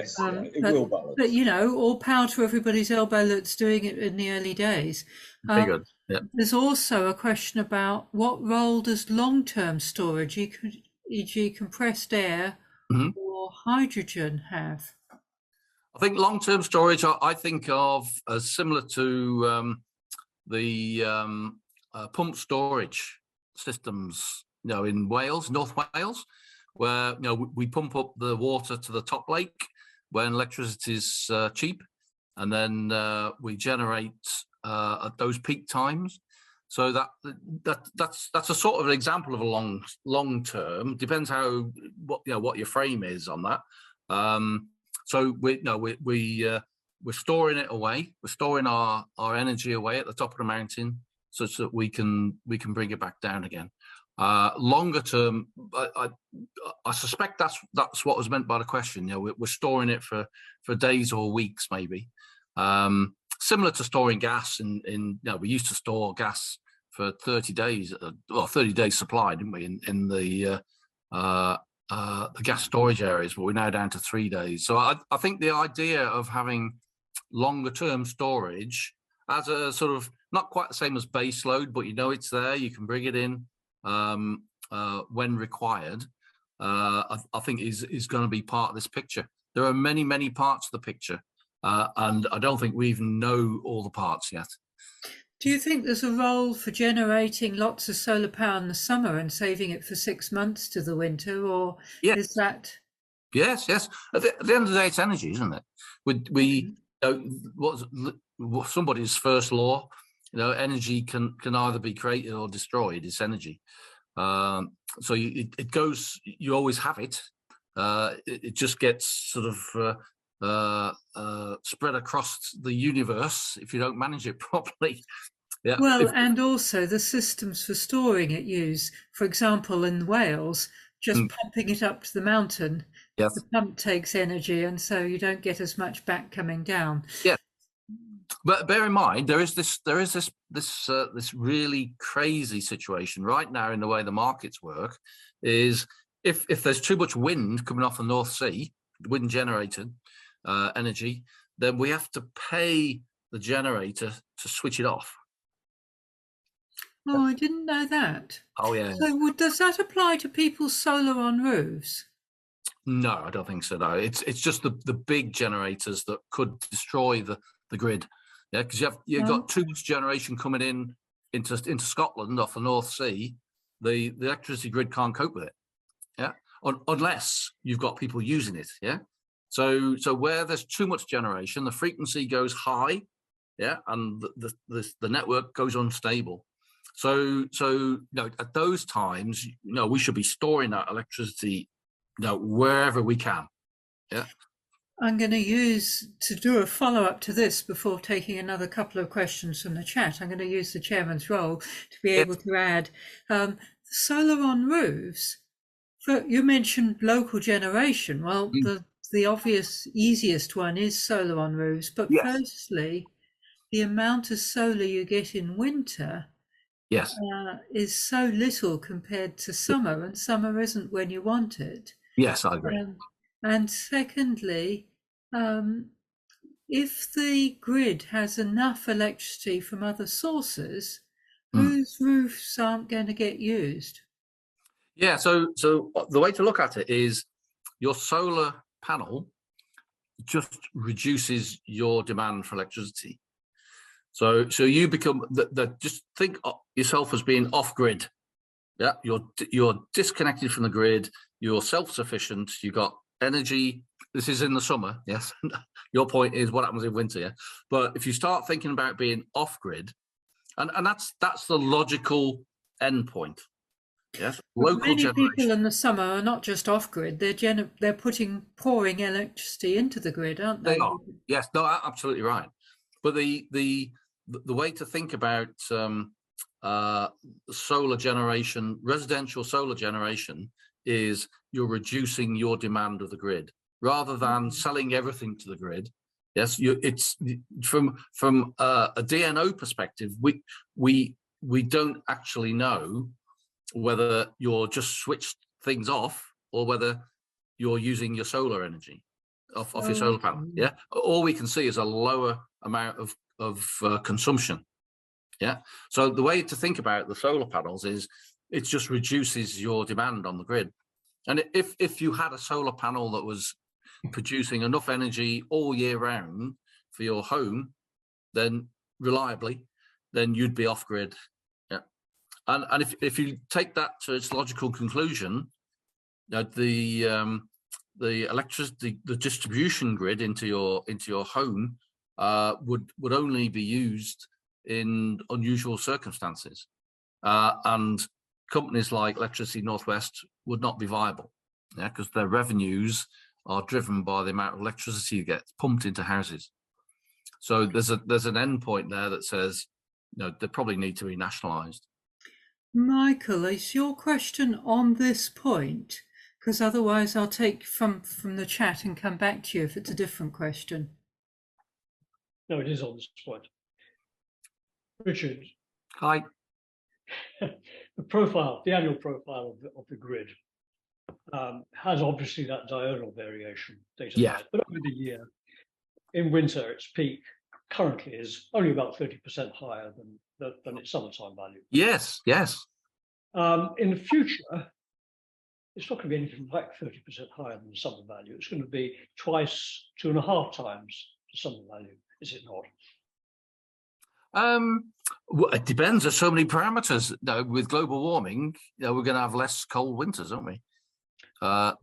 So, it will balance. But all power to everybody's elbow that's doing it in the early days. Very good. Yeah. There's also a question about what role does long-term storage, e.g. compressed air or hydrogen, have? I think long-term storage, I think of as similar to the pump storage systems, in Wales, North Wales, where we pump up the water to the top lake when electricity is cheap, and then we generate at those peak times. So that's a sort of an example of a long term. Depends what your frame is on that. So we're storing it away. We're storing our energy away at the top of the mountain, such that we can bring it back down again. Longer term, I suspect that's what was meant by the question. We're storing it for days or weeks, maybe. Similar to storing gas we used to store gas for 30 days, 30 days supply, didn't we? In the gas storage areas, but we're now down to 3 days. So I think the idea of having longer term storage as a sort of, not quite the same as base load, but it's there, you can bring it in when required, I think is going to be part of this picture. There are many, many parts of the picture, and I don't think we even know all the parts yet. Do you think there's a role for generating lots of solar power in the summer and saving it for 6 months to the winter, or is that? Yes. At the end of the day, it's energy, isn't it? What's somebody's first law? Energy can either be created or destroyed. It's energy. So it goes. You always have it. It just gets sort of spread across the universe if you don't manage it properly. Yeah. Well, and also the systems for storing it use, for example, in Wales, just pumping it up to the mountain. Yes. The pump takes energy, and so you don't get as much back coming down. Yeah. But bear in mind, there is this really crazy situation right now in the way the markets work. Is if there's too much wind coming off the North Sea, wind generated energy, then we have to pay the generator to switch it off. Oh, I didn't know that. Oh yeah. So does that apply to people's solar on roofs? No, I don't think so. No, it's just the big generators that could destroy the grid. Yeah, because you've got too much generation coming into Scotland off the North Sea. The electricity grid can't cope with it. Yeah, unless you've got people using it. Yeah, so where there's too much generation, the frequency goes high. Yeah, and the network goes unstable. So at those times, we should be storing that electricity, wherever we can. Yeah. I'm going to do a follow-up to this before taking another couple of questions from the chat. I'm going to use the chairman's role to be able to add solar on roofs. You mentioned local generation. Well, the obvious easiest one is solar on roofs, but firstly, the amount of solar you get in winter is so little compared to summer, and summer isn't when you want it. Yes, I agree. And secondly, if the grid has enough electricity from other sources, whose roofs aren't going to get used? Yeah, so the way to look at it is your solar panel just reduces your demand for electricity. So you become just think of yourself as being off grid. Yeah, you're disconnected from the grid. You're self-sufficient. You got energy. This is in the summer. Yes. Your point is what happens in winter. Yeah. But if you start thinking about being off grid, and that's the logical end point. Yes. Local many generation. people in the summer are not just off grid. They're pouring electricity into the grid, aren't they? They are. Yes. No. Absolutely right. But the way to think about solar generation, residential solar generation, is you're reducing your demand of the grid rather than selling everything to the grid. Yes, it's from a DNO perspective. We don't actually know whether you're just switched things off or whether you're using your solar energy off your solar panel. Yeah, all we can see is a lower amount of consumption. Yeah, so the way to think about the solar panels is it just reduces your demand on the grid. And if you had a solar panel that was producing enough energy all year round for your home, then reliably, then you'd be off grid. Yeah, and if you take that to its logical conclusion, the electricity, the distribution grid into your home would only be used in unusual circumstances, and companies like Electricity Northwest would not be viable, because their revenues are driven by the amount of electricity that gets pumped into houses. So there's an end point there that says, they probably need to be nationalised. Michael, is your question on this point? Because otherwise I'll take from the chat and come back to you if it's a different question. No, it is on this point. Richard. Hi. The annual profile of the grid has obviously that diurnal variation, day to night, but over the year, in winter, its peak currently is only about 30% higher than its summertime value. Yes. In the future, it's not going to be anything like 30% higher than the summer value. It's going to be twice, 2.5 times the summer value, is it not? Well, it depends. There's so many parameters. With global warming, we're going to have less cold winters, aren't we? I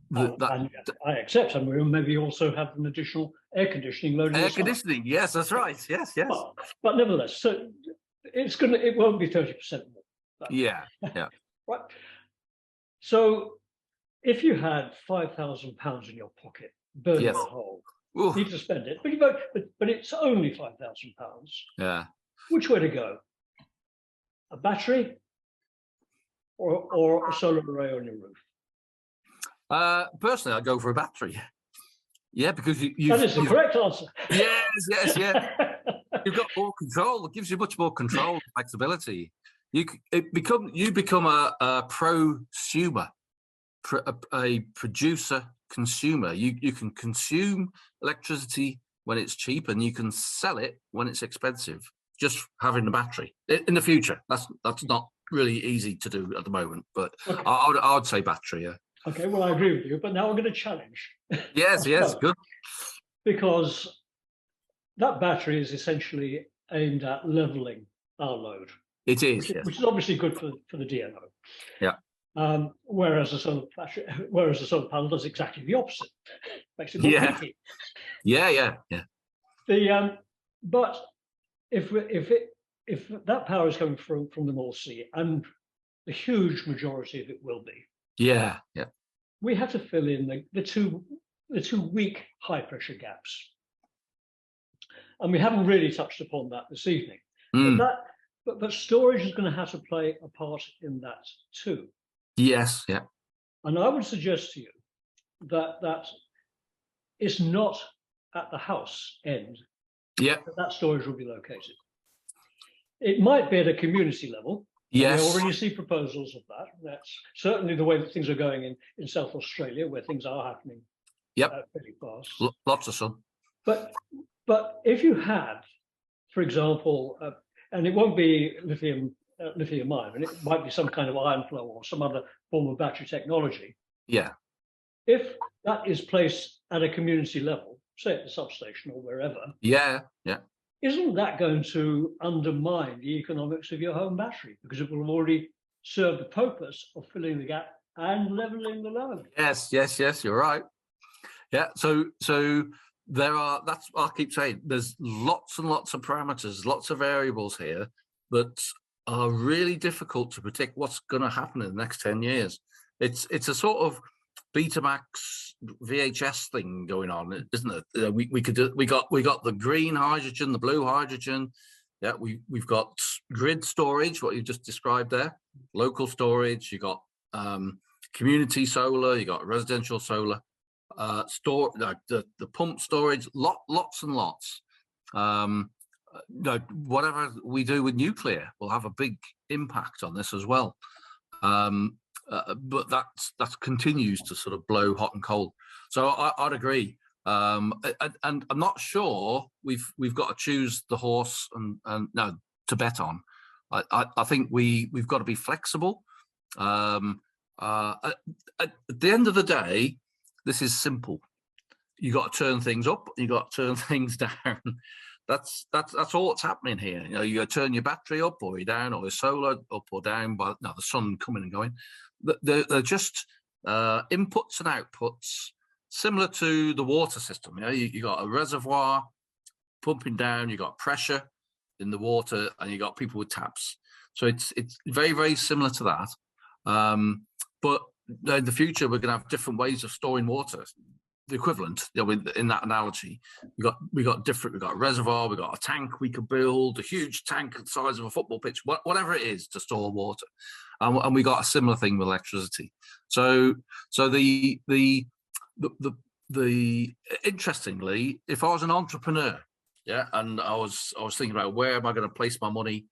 accept, and we'll maybe also have an additional air conditioning load. Air conditioning, yes, that's right. Yes. But nevertheless, so it won't be 30% more. Yeah. Right. So if you had £5,000 in your pocket, burning a hole, you need to spend it, but it's only £5,000. Yeah. Which way to go? A battery or a solar array on your roof? Personally, I'd go for a battery. Yeah, because that is the correct answer. Yes. You've got more control. It gives you much more control and flexibility. You become a prosumer, a producer consumer. You can consume electricity when it's cheap, and you can sell it when it's expensive. Just having the battery in the future, that's not really easy to do at the moment. But okay. I would say battery. Yeah. Okay, well, I agree with you, but now I'm going to challenge. Yes, good. Because that battery is essentially aimed at leveling our load. It is, which is obviously good for the DNO. Yeah. Whereas a solar panel does exactly the opposite. Makes it more peaky. Yeah. But if that power is coming from the North Sea, and the huge majority of it will be. Yeah. We have to fill in the two the two weak high pressure gaps. And we haven't really touched upon that this evening. But storage is going to have to play a part in that too. Yes, yeah. And I would suggest to you that it's not at the house end that storage will be located. It might be at a community level. Yes. We already see proposals of that. That's certainly the way that things are going in South Australia, where things are happening pretty fast. Lots of sun. But if you had, for example, and it won't be lithium ion, and it might be some kind of iron flow or some other form of battery technology. Yeah. If that is placed at a community level, say at the substation or wherever. Yeah, yeah. Isn't that going to undermine the economics of your home battery? Because it will have already served the purpose of filling the gap and leveling the load. Yes, you're right. Yeah, so there are, that's what I keep saying, there's lots and lots of parameters, lots of variables here that are really difficult to predict what's going to happen in the next 10 years. It's a sort of Betamax VHS thing going on, isn't it? We got the green hydrogen, the blue hydrogen. Yeah, we've got grid storage, what you just described there, local storage. You got community solar, you got residential solar, the pump storage, lots and lots. Whatever we do with nuclear will have a big impact on this as well. But that continues to sort of blow hot and cold. So I'd agree. And I'm not sure we've got to choose the horse and no to bet on. I think we've got to be flexible. At the end of the day, this is simple. You got to turn things up. You got to turn things down. That's all that's happening here. You know, you got to turn your battery up or you're down, or your solar up or down by the sun coming and going. They're just inputs and outputs, similar to the water system. You know, you got a reservoir pumping down, you got pressure in the water, and you got people with taps. So it's very, very similar to that. But in the future, we're going to have different ways of storing water. The equivalent, you know, in that analogy, we got a reservoir, we got a tank we could build, a huge tank the size of a football pitch, whatever it is to store water, and we got a similar thing with electricity. So the interestingly, if I was an entrepreneur, and I was thinking about where am I going to place my money,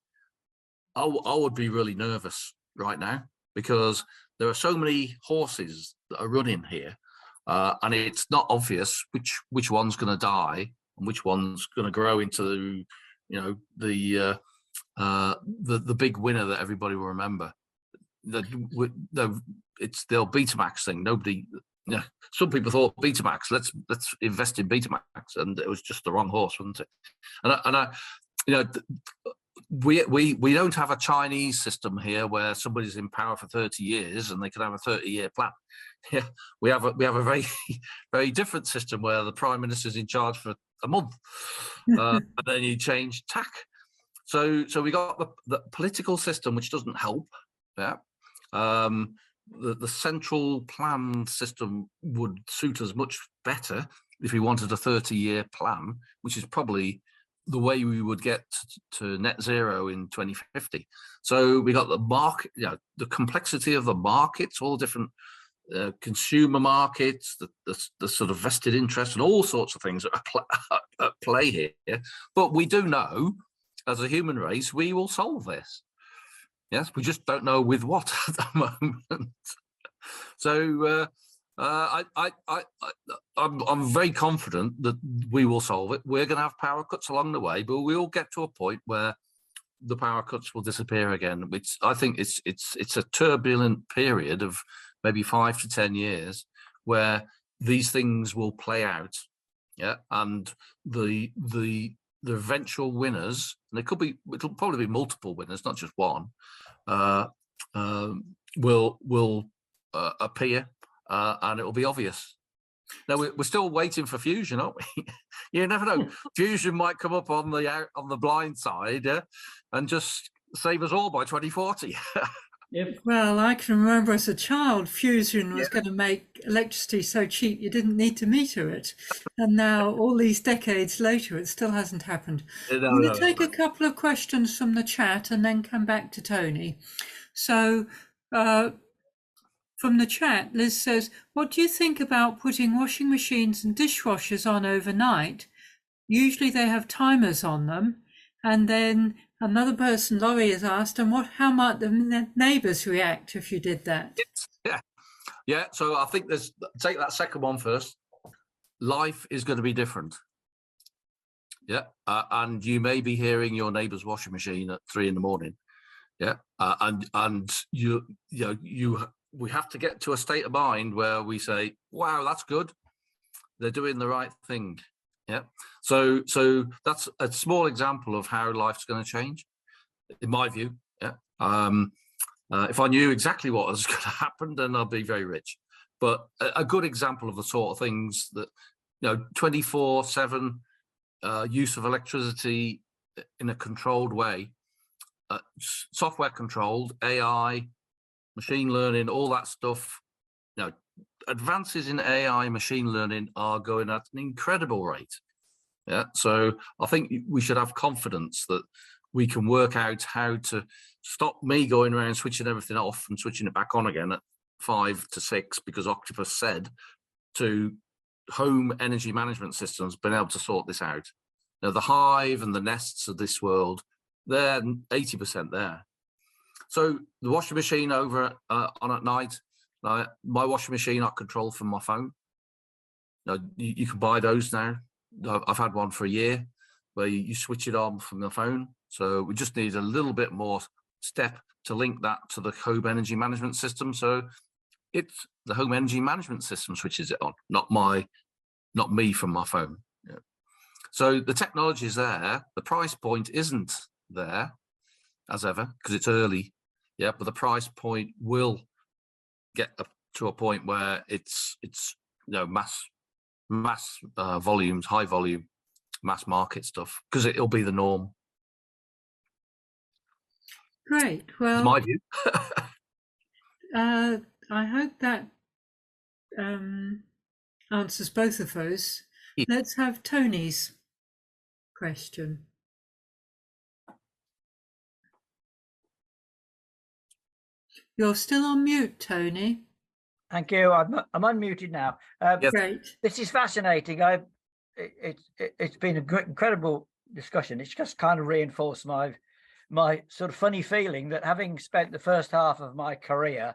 I would be really nervous right now, because there are so many horses that are running here. And it's not obvious which one's going to die and which one's going to grow into, you know, the big winner that everybody will remember. It's the old Betamax thing. Nobody, you know, some people thought Betamax. Let's invest in Betamax, and it was just the wrong horse, wasn't it? And I you know. We don't have a Chinese system here where somebody's in power for 30 years and they can have a 30-year plan. Yeah, we have a very very different system where the prime minister's in charge for a month, and then you change tack. So we got the political system, which doesn't help. Yeah, the central plan system would suit us much better if we wanted a 30-year plan, which is probably the way we would get to net zero in 2050. So we got the market, you know, the complexity of the markets, all the different consumer markets, the sort of vested interest and all sorts of things at play here. But we do know, as a human race, we will solve this. Yes, we just don't know with what at the moment. So I'm very confident that we will solve it. We're going to have power cuts along the way, but we'll get to a point where the power cuts will disappear again. Which I think it's a turbulent period of maybe 5 to 10 years where these things will play out. Yeah, and the eventual winners, and it'll probably be multiple winners, not just one, will appear. And it will be obvious. Now we're still waiting for fusion, aren't we? You never know. Fusion might come up on the blind side, and just save us all by 2040. Well, I can remember as a child, fusion was going to make electricity so cheap you didn't need to meter it. And now, all these decades later, it still hasn't happened. I'm going to take a couple of questions from the chat and then come back to Tony. So, from the chat, Liz says, what do you think about putting washing machines and dishwashers on overnight? Usually they have timers on them. And then another person, Laurie, has asked, and how might the neighbours react if you did that? Yeah. So I think take that second one first. Life is going to be different. Yeah. And you may be hearing your neighbour's washing machine at 3 a.m. Yeah. And we have to get to a state of mind where we say, wow, that's good. They're doing the right thing. Yeah. So that's a small example of how life's going to change, in my view. Yeah. If I knew exactly what was going to happen, then I'd be very rich. But a good example of the sort of things that, 24/7 use of electricity in a controlled way, software controlled, AI, machine learning, all that stuff. Advances in AI, machine learning are going at an incredible rate. Yeah, so I think we should have confidence that we can work out how to stop me going around switching everything off and switching it back on again at 5 to 6 because Octopus said, to home energy management systems being able to sort this out. Now, the Hive and the Nests of this world, they're 80% there. So the washing machine over on at night, my washing machine I control from my phone. You can buy those now. I've had one for a year where you switch it on from the phone. So we just need a little bit more step to link that to the home energy management system. So it's the home energy management system switches it on, not me from my phone. Yeah. So the technology is there. The price point isn't there as ever because it's early. Yeah, but the price point will get up to a point where it's mass volumes, high volume, mass market stuff, because it'll be the norm. Great. Well, it's my view. I hope that answers both of those. Yeah. Let's have Tony's question. You're still on mute, Tony. Thank you. I'm unmuted now. Yes. Great. This is fascinating. It's been an incredible discussion. It's just kind of reinforced my sort of funny feeling that, having spent the first half of my career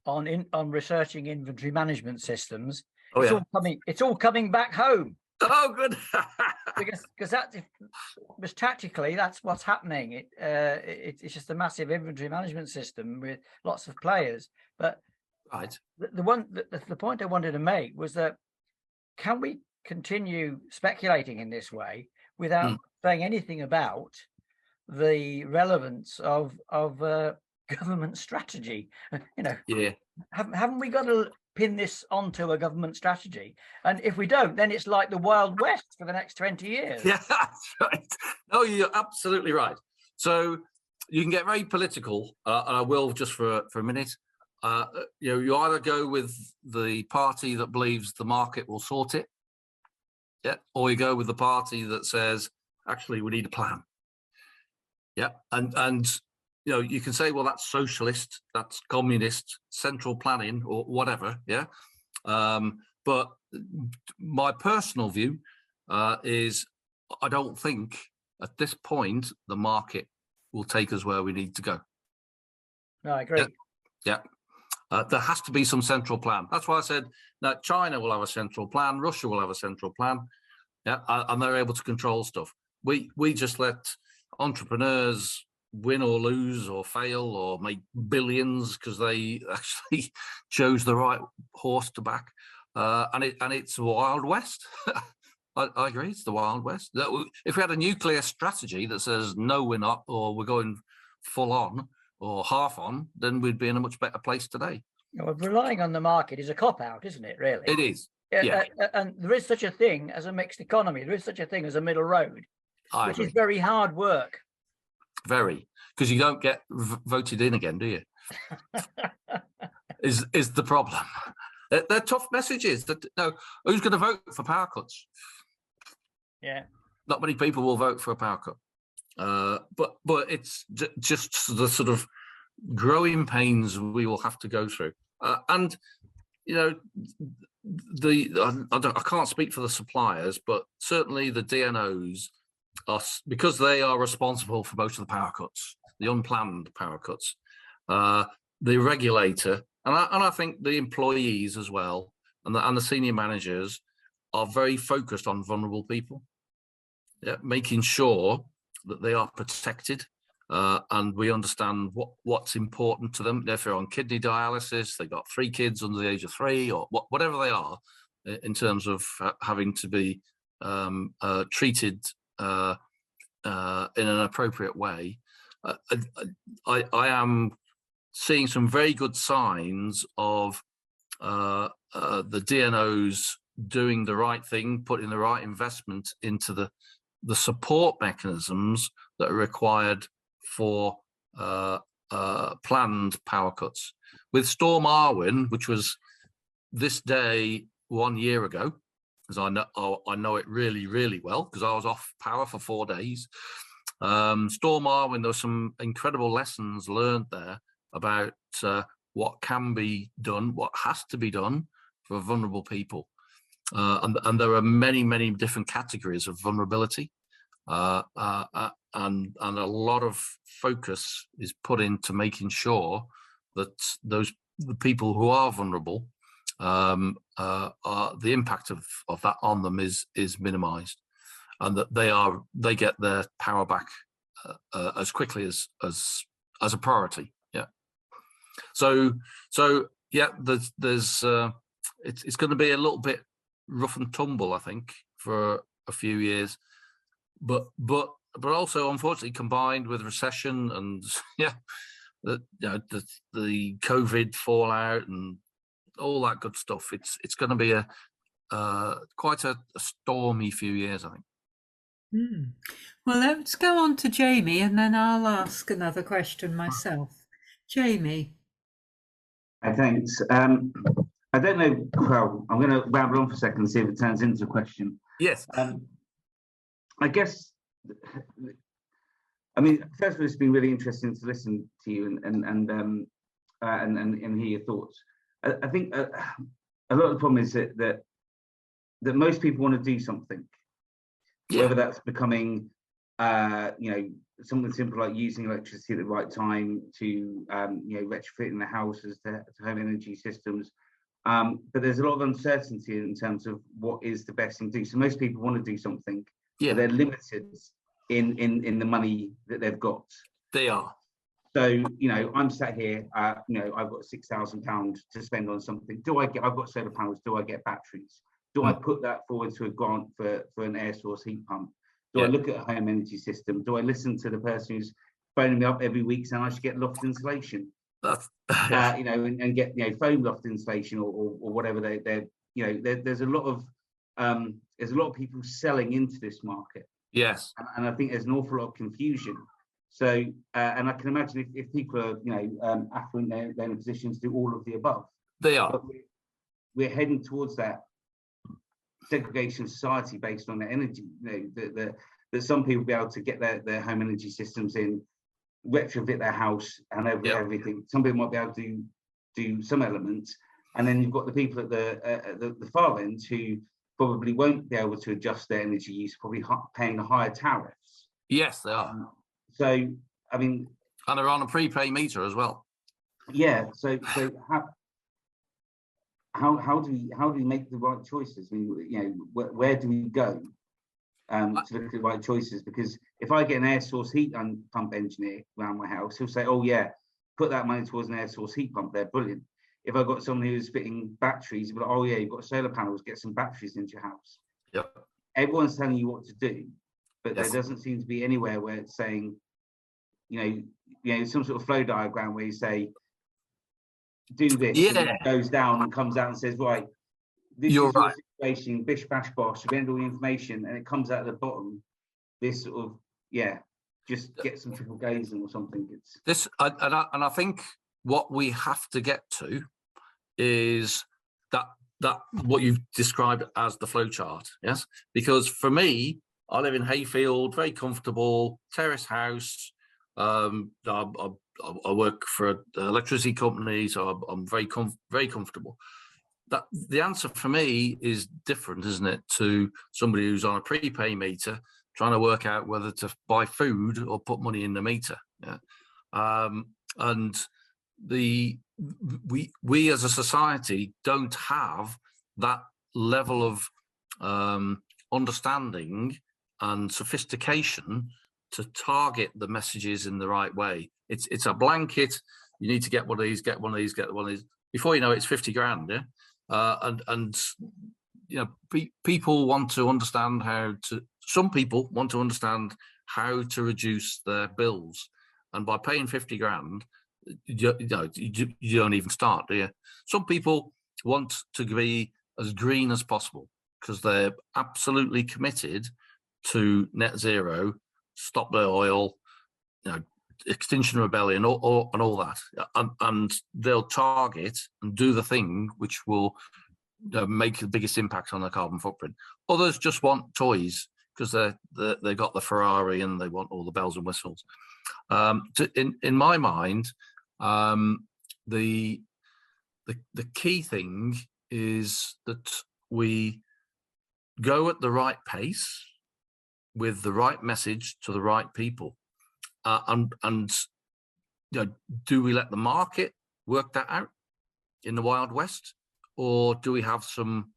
on researching inventory management systems, it's all coming back home. Oh, good. because that's tactically that's what's happening. It's just a massive inventory management system with lots of players. But right, the point I wanted to make was that, can we continue speculating in this way without saying anything about the relevance of government strategy? Yeah. Haven't we got to pin this onto a government strategy? And if we don't, then it's like the Wild West for the next 20 years. Yeah, that's right. No, you're absolutely right. So you can get very political, and I will just for a minute. You either go with the party that believes the market will sort it, yeah, or you go with the party that says, actually, we need a plan. Yeah, and you can say, well, that's socialist, that's communist, central planning, or whatever. Yeah, but my personal view is I don't think at this point the market will take us where we need to go. No, I agree. Yeah. There has to be some central plan. That's why I said that China will have a central plan, Russia will have a central plan, yeah, and they're able to control stuff. We just let entrepreneurs win or lose or fail or make billions because they actually chose the right horse to back, and it's the Wild West. I agree, it's the Wild West. If we had a nuclear strategy that says no, we're not, or we're going full on or half on, then we'd be in a much better place today. Well, relying on the market is a cop-out, isn't it, really? It is. Yeah. And there is such a thing as a mixed economy. There is such a thing as a middle road, which is very hard work. Very, because you don't get voted in again, do you? is the problem. They're tough messages. That no, who's going to vote for power cuts? Yeah, not many people will vote for a power cut. But it's just the sort of growing pains we will have to go through. And you know, I can't speak for the suppliers, but certainly the DNOs are, because they are responsible for most of the power cuts, the unplanned power cuts. The regulator, and I think the employees as well, and the senior managers are very focused on vulnerable people, making sure that they are protected, and we understand what's important to them. If they're on kidney dialysis, they've got 3 kids under the age of 3, or whatever they are, in terms of having to be treated in an appropriate way. I am seeing some very good signs of the DNOs doing the right thing, putting the right investment into the support mechanisms that are required for planned power cuts. With Storm Arwen, which was this day 1 year ago, because I know it really, really well, because I was off power for 4 days. Storm Arwen, there were some incredible lessons learned there about what can be done, what has to be done for vulnerable people. And there are many, many different categories of vulnerability, and a lot of focus is put into making sure that the people who are vulnerable, the impact of that on them is minimised, and that they get their power back as quickly as a priority. Yeah. So yeah, there's it's going to be a little bit rough and tumble, I think, for a few years, but also unfortunately combined with recession and the COVID fallout and all that good stuff. It's going to be quite a stormy few years, I think. Well, let's go on to Jamie, and then I'll ask another question myself. Jamie. Thanks. I don't know. Well, I'm going to ramble on for a second and see if it turns into a question. Yes. I guess. I mean, first of all, it's been really interesting to listen to you and hear your thoughts. I think a lot of the problem is that most people want to do something, whether that's becoming, something simple like using electricity at the right time to, retrofitting the houses to home energy systems. But there's a lot of uncertainty in terms of what is the best thing to do. So most people want to do something, but they're limited in the money that they've got. They are. So, I'm sat here, I've got £6,000 to spend on something. I've got solar panels, do I get batteries? Do I put that forward to a grant for an air source heat pump? Do I look at a home energy system? Do I listen to the person who's phoning me up every week saying I should get loft insulation? And get foam loft insulation or whatever there's a lot of people selling into this market. Yes, and I think there's an awful lot of confusion. So and I can imagine if people are affluent, they're in a position to do all of the above. They are. But we're heading towards that segregation society based on their energy. That some people be able to get their home energy systems in, retrofit their house and everything. Some people might be able to do some elements, and then you've got the people at the far end who probably won't be able to adjust their energy use, probably paying the higher tariffs. Yes, they are. So I mean, and they're on a prepay meter as well. Yeah. So how do we make the right choices? I mean, where do we go to look at the right choices? Because if I get an air source heat pump engineer around my house, he'll say, "Oh yeah, put that money towards an air source heat pump. They're brilliant." If I've got someone who's fitting batteries, but "Oh yeah, you've got solar panels, get some batteries into your house." Yep. Everyone's telling you what to do, but there doesn't seem to be anywhere where it's saying, some sort of flow diagram where you say, do this, and it goes down and comes out and says, right, this is your situation, bish bash bosh, we end all the information, and it comes out at the bottom. This sort of, just get some triple glazing or something. It's this, and I think what we have to get to is that what you've described as the flow chart. Yes, because for me, I live in Hayfield, very comfortable terrace house. I work for an electricity company, so I'm very comfortable. That the answer for me is different, isn't it, to somebody who's on a prepay meter trying to work out whether to buy food or put money in the meter. Yeah, and we as a society don't have that level of understanding and sophistication to target the messages in the right way. It's a blanket. You need to get one of these, get one of these, get one of these. Before you know it, it's 50 grand. Yeah, and you know, people want to understand how to. Some people want to understand how to reduce their bills, and by paying 50 grand, you don't even start, do you? Some people want to be as green as possible because they're absolutely committed to net zero, stop the oil, you know, Extinction Rebellion, and all that, and they'll target and do the thing which will make the biggest impact on their carbon footprint. Others just want toys because they got the Ferrari and they want all the bells and whistles. In my mind, the key thing is that we go at the right pace with the right message to the right people, and you know, do we let the market work that out in the Wild West, or do we have some?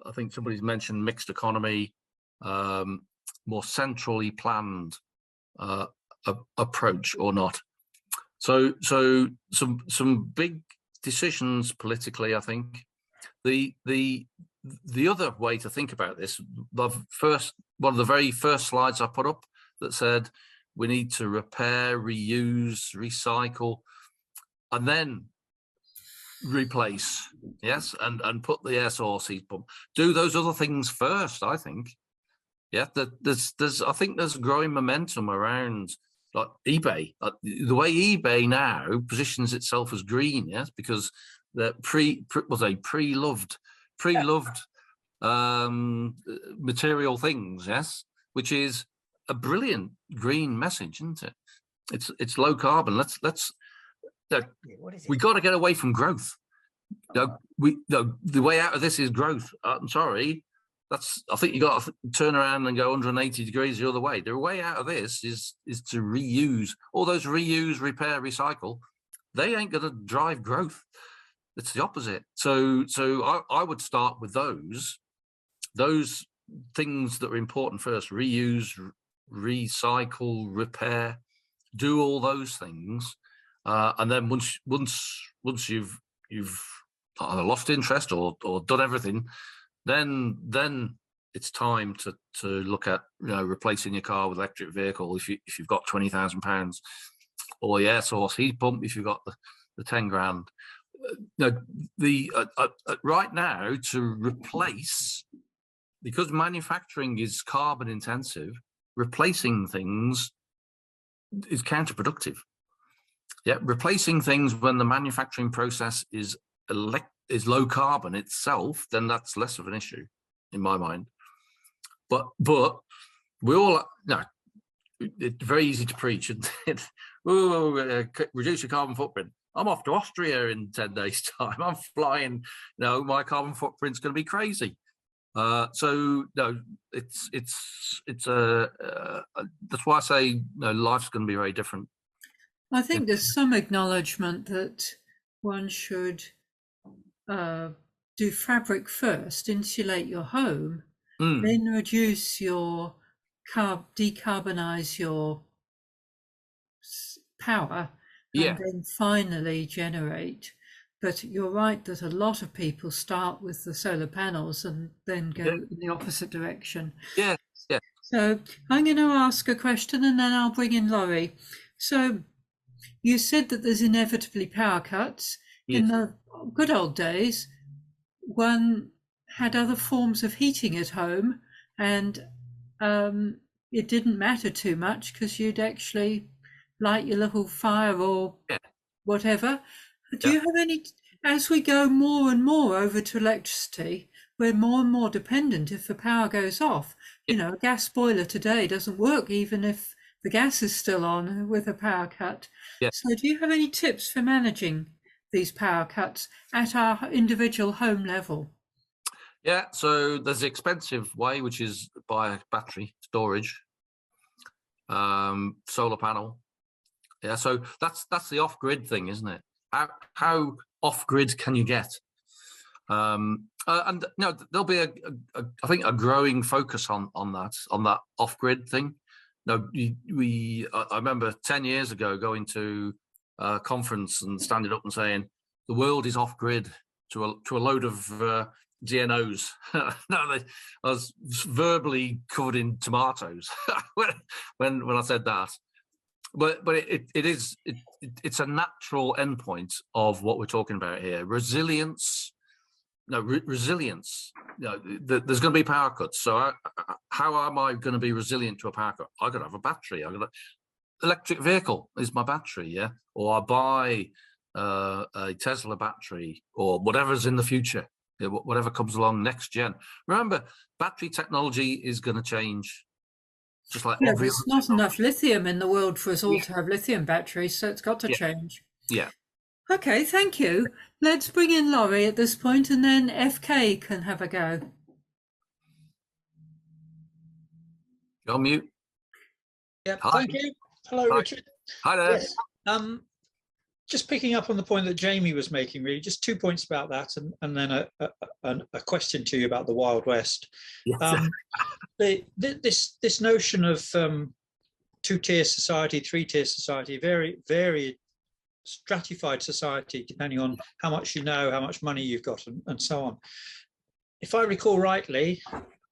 I think somebody's mentioned mixed economy, more centrally planned approach, or not. So some big decisions politically. I think the other way to think about this, one of the very first slides I put up that said we need to repair, reuse, recycle, and then replace. Yes, and put the air source heat pump. Do those other things first. I think. Yeah, I think there's growing momentum around like eBay. The way eBay now positions itself as green, yes, because they're pre-loved material things, yes, which is a brilliant green message, isn't it? It's low carbon. We got to get away from growth. The way out of this is growth. I'm sorry. I think you got to turn around and go 180 degrees the other way. The way out of this is to reuse. All those reuse, repair, recycle, they ain't going to drive growth. It's the opposite. So I would start with those things that are important first: reuse, recycle, repair. Do all those things, and then once you've either lost interest or done everything, then it's time to look at replacing your car with electric vehicle if you've got £20,000, or the air source heat pump if you've got the 10 grand. Right now, to replace, because manufacturing is carbon intensive, replacing things is counterproductive. Yeah, replacing things when the manufacturing process is low carbon itself, then that's less of an issue in my mind. But we all it's very easy to preach and reduce your carbon footprint. I'm off to Austria in 10 days time. I'm flying, my carbon footprint's going to be crazy. So no, it's that's why I say life's going to be very different. I think there's some acknowledgement that one should do fabric first, insulate your home, then reduce your decarbonize your power, and then finally generate. But you're right that a lot of people start with the solar panels and then go in the opposite direction. Yeah. So I'm going to ask a question and then I'll bring in Laurie. So you said that there's inevitably power cuts. Yes. In the good old days, one had other forms of heating at home, and it didn't matter too much because you'd actually light your little fire or whatever. Do you have any, as we go more and more over to electricity, we're more and more dependent if the power goes off. You know, a gas boiler today doesn't work even if the gas is still on with a power cut. So do you have any tips for managing these power cuts at our individual home level? Yeah, so there's the expensive way, which is by battery storage, solar panel. Yeah, so that's the off-grid thing, isn't it? How off-grid can you get? And there'll be I think a growing focus on that off-grid thing. No, I remember 10 years ago going to a conference and standing up and saying the world is off-grid to a load of DNOs. I was verbally covered in tomatoes when I said that. But it's a natural endpoint of what we're talking about here. Resilience. Resilience. There's going to be power cuts. So how am I going to be resilient to a power cut? I got to have a battery. Electric vehicle is my battery, yeah. Or I buy a Tesla battery or whatever's in the future. Whatever comes along next gen. Remember, battery technology is going to change. Just like there's not enough lithium in the world for us all to have lithium batteries, so it's got to change. Yeah. Okay, thank you. Let's bring in Laurie at this point, and then FK can have a go. You're on mute. Yeah, Hi. thank you. Hello, Hi. Richard. Hi there. Yes. Just picking up on the point that Jamie was making, really, just 2 points about that, and then a question to you about the Wild West. Yes. This notion of two-tier society, three-tier society, very stratified society, depending on how much you know, how much money you've got, and so on. If I recall rightly,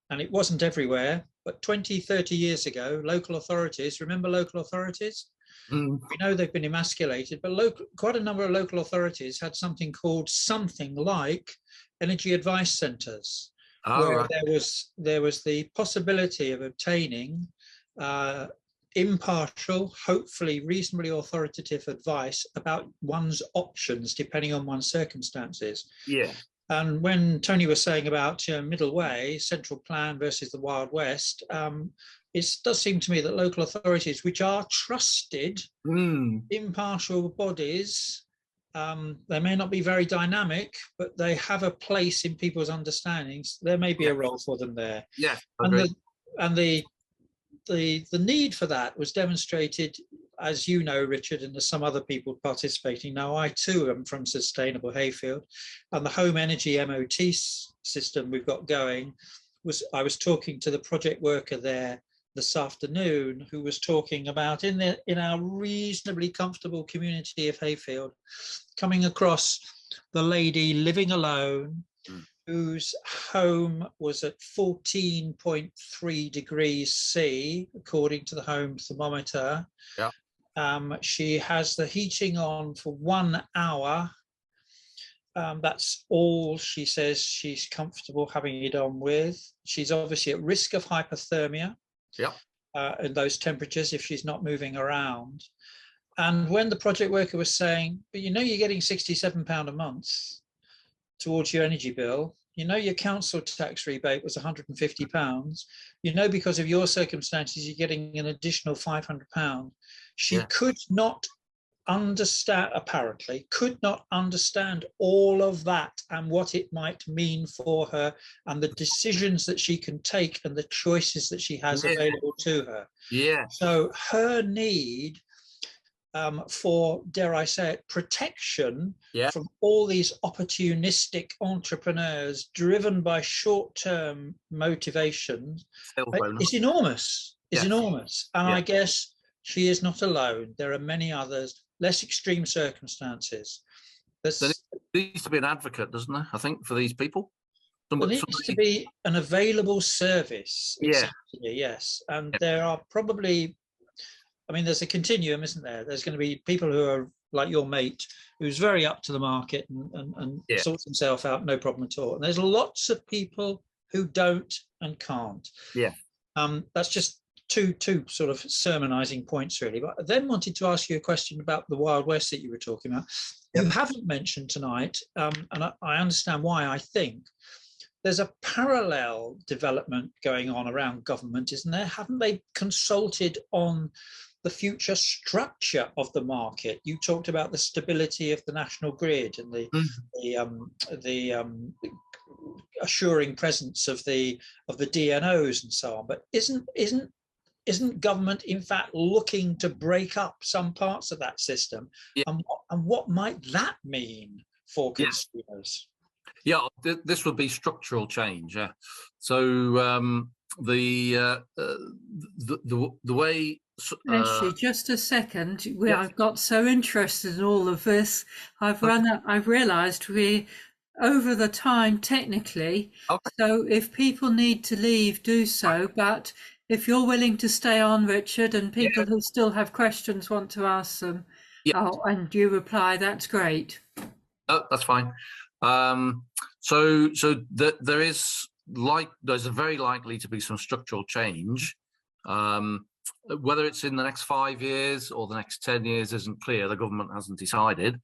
and it wasn't everywhere, but 20, 30 years ago, local authorities, remember local authorities? We know they've been emasculated, but quite a number of local authorities had something called something like energy advice centres, where there was the possibility of obtaining impartial, hopefully reasonably authoritative advice about one's options depending on one's circumstances. Yeah. And when Tony was saying about middle way, central plan versus the Wild West, it does seem to me that local authorities, which are trusted, impartial bodies, they may not be very dynamic, but they have a place in people's understandings. There may be a role for them there. Yeah. And the need for that was demonstrated, as you know, Richard, and there's some other people participating. Now, I too am from Sustainable Hayfield, and the home energy MOT system we've got going I was talking to the project worker there this afternoon, who was talking about in our reasonably comfortable community of Hayfield, coming across the lady living alone, whose home was at 14.3 degrees C, according to the home thermometer. Yeah. She has the heating on for 1 hour. That's all she says she's comfortable having it on with. She's obviously at risk of hypothermia. Yeah. In those temperatures if she's not moving around. And when the project worker was saying, but you know you're getting £67 a month towards your energy bill, you know your council tax rebate was £150, you know because of your circumstances you're getting an additional £500. She could not understand, apparently, could not understand all of that and what it might mean for her and the decisions that she can take and the choices that she has available to her. Yeah. So her need for, dare I say it, protection from all these opportunistic entrepreneurs driven by short-term motivations is enormous, enormous. And I guess she is not alone. There are many others, less extreme circumstances. There needs to be an advocate, doesn't there? I think for these people. There needs to be an available service. Yes. And there are probably, I mean, there's a continuum, isn't there? There's going to be people who are like your mate, who's very up to the market and sorts himself out, no problem at all. And there's lots of people who don't and can't. Yeah. That's just two sort of sermonizing points really, but I then wanted to ask you a question about the Wild West that you were talking about. You haven't mentioned tonight, and I understand why. I think there's a parallel development going on around government, isn't there? Haven't they consulted on the future structure of the market? You talked about the stability of the national grid and the assuring presence of the DNOs and so on. But isn't government in fact looking to break up some parts of that system? Yeah. And what might that mean for consumers? Yeah, this would be structural change. Yeah. So the way. Actually, just a second. I've got so interested in all of this. I've realised we over the time technically. Okay. So if people need to leave, do so. But if you're willing to stay on, Richard, and people who still have questions want to ask them, and you reply, that's great. Oh, that's fine. So there's very likely to be some structural change. Whether it's in the next 5 years or the next 10 years isn't clear. The government hasn't decided,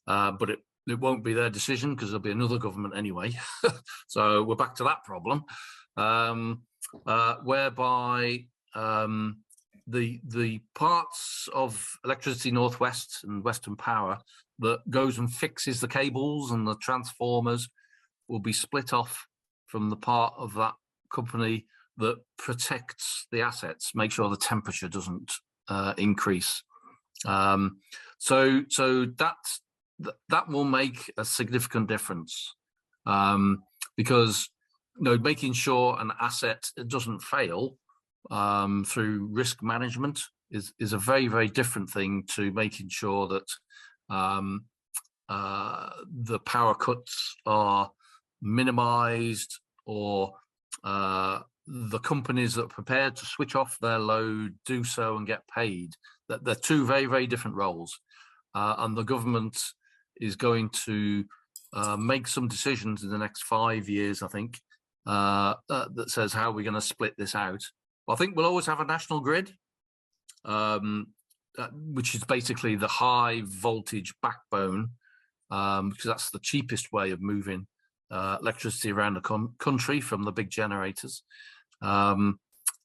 but it won't be their decision because there'll be another government anyway. So we're back to that problem, whereby the parts of Electricity Northwest and Western Power that goes and fixes the cables and the transformers will be split off from the part of that company that protects the assets, make sure the temperature doesn't increase. So that will make a significant difference, because making sure an asset doesn't fail through risk management is a very, very different thing to making sure that the power cuts are minimized, or the companies that are prepared to switch off their load do so and get paid. That they're two very, very different roles, and the government is going to make some decisions in the next 5 years, I think, that says how we're going to split this out. I think we'll always have a national grid, which is basically the high voltage backbone, because that's the cheapest way of moving electricity around the country from the big generators. And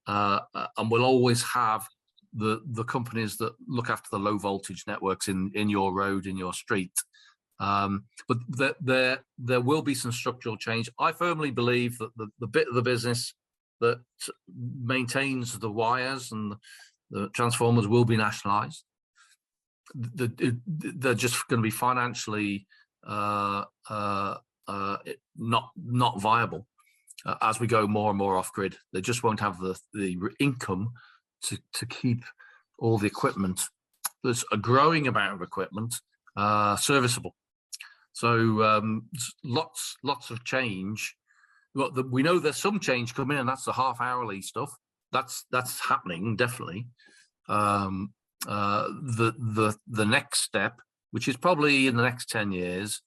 we'll always have the companies that look after the low voltage networks in your road, in your street. But there will be some structural change. I firmly believe that the bit of the business that maintains the wires and the transformers will be nationalized. They're just going to be financially not viable as we go more and more off grid. They just won't have the income to keep all the equipment. There's a growing amount of equipment serviceable. So lots of change. Well, we know there's some change coming, and that's the half-hourly stuff. That's happening definitely. The next step, which is probably in the next 10 years,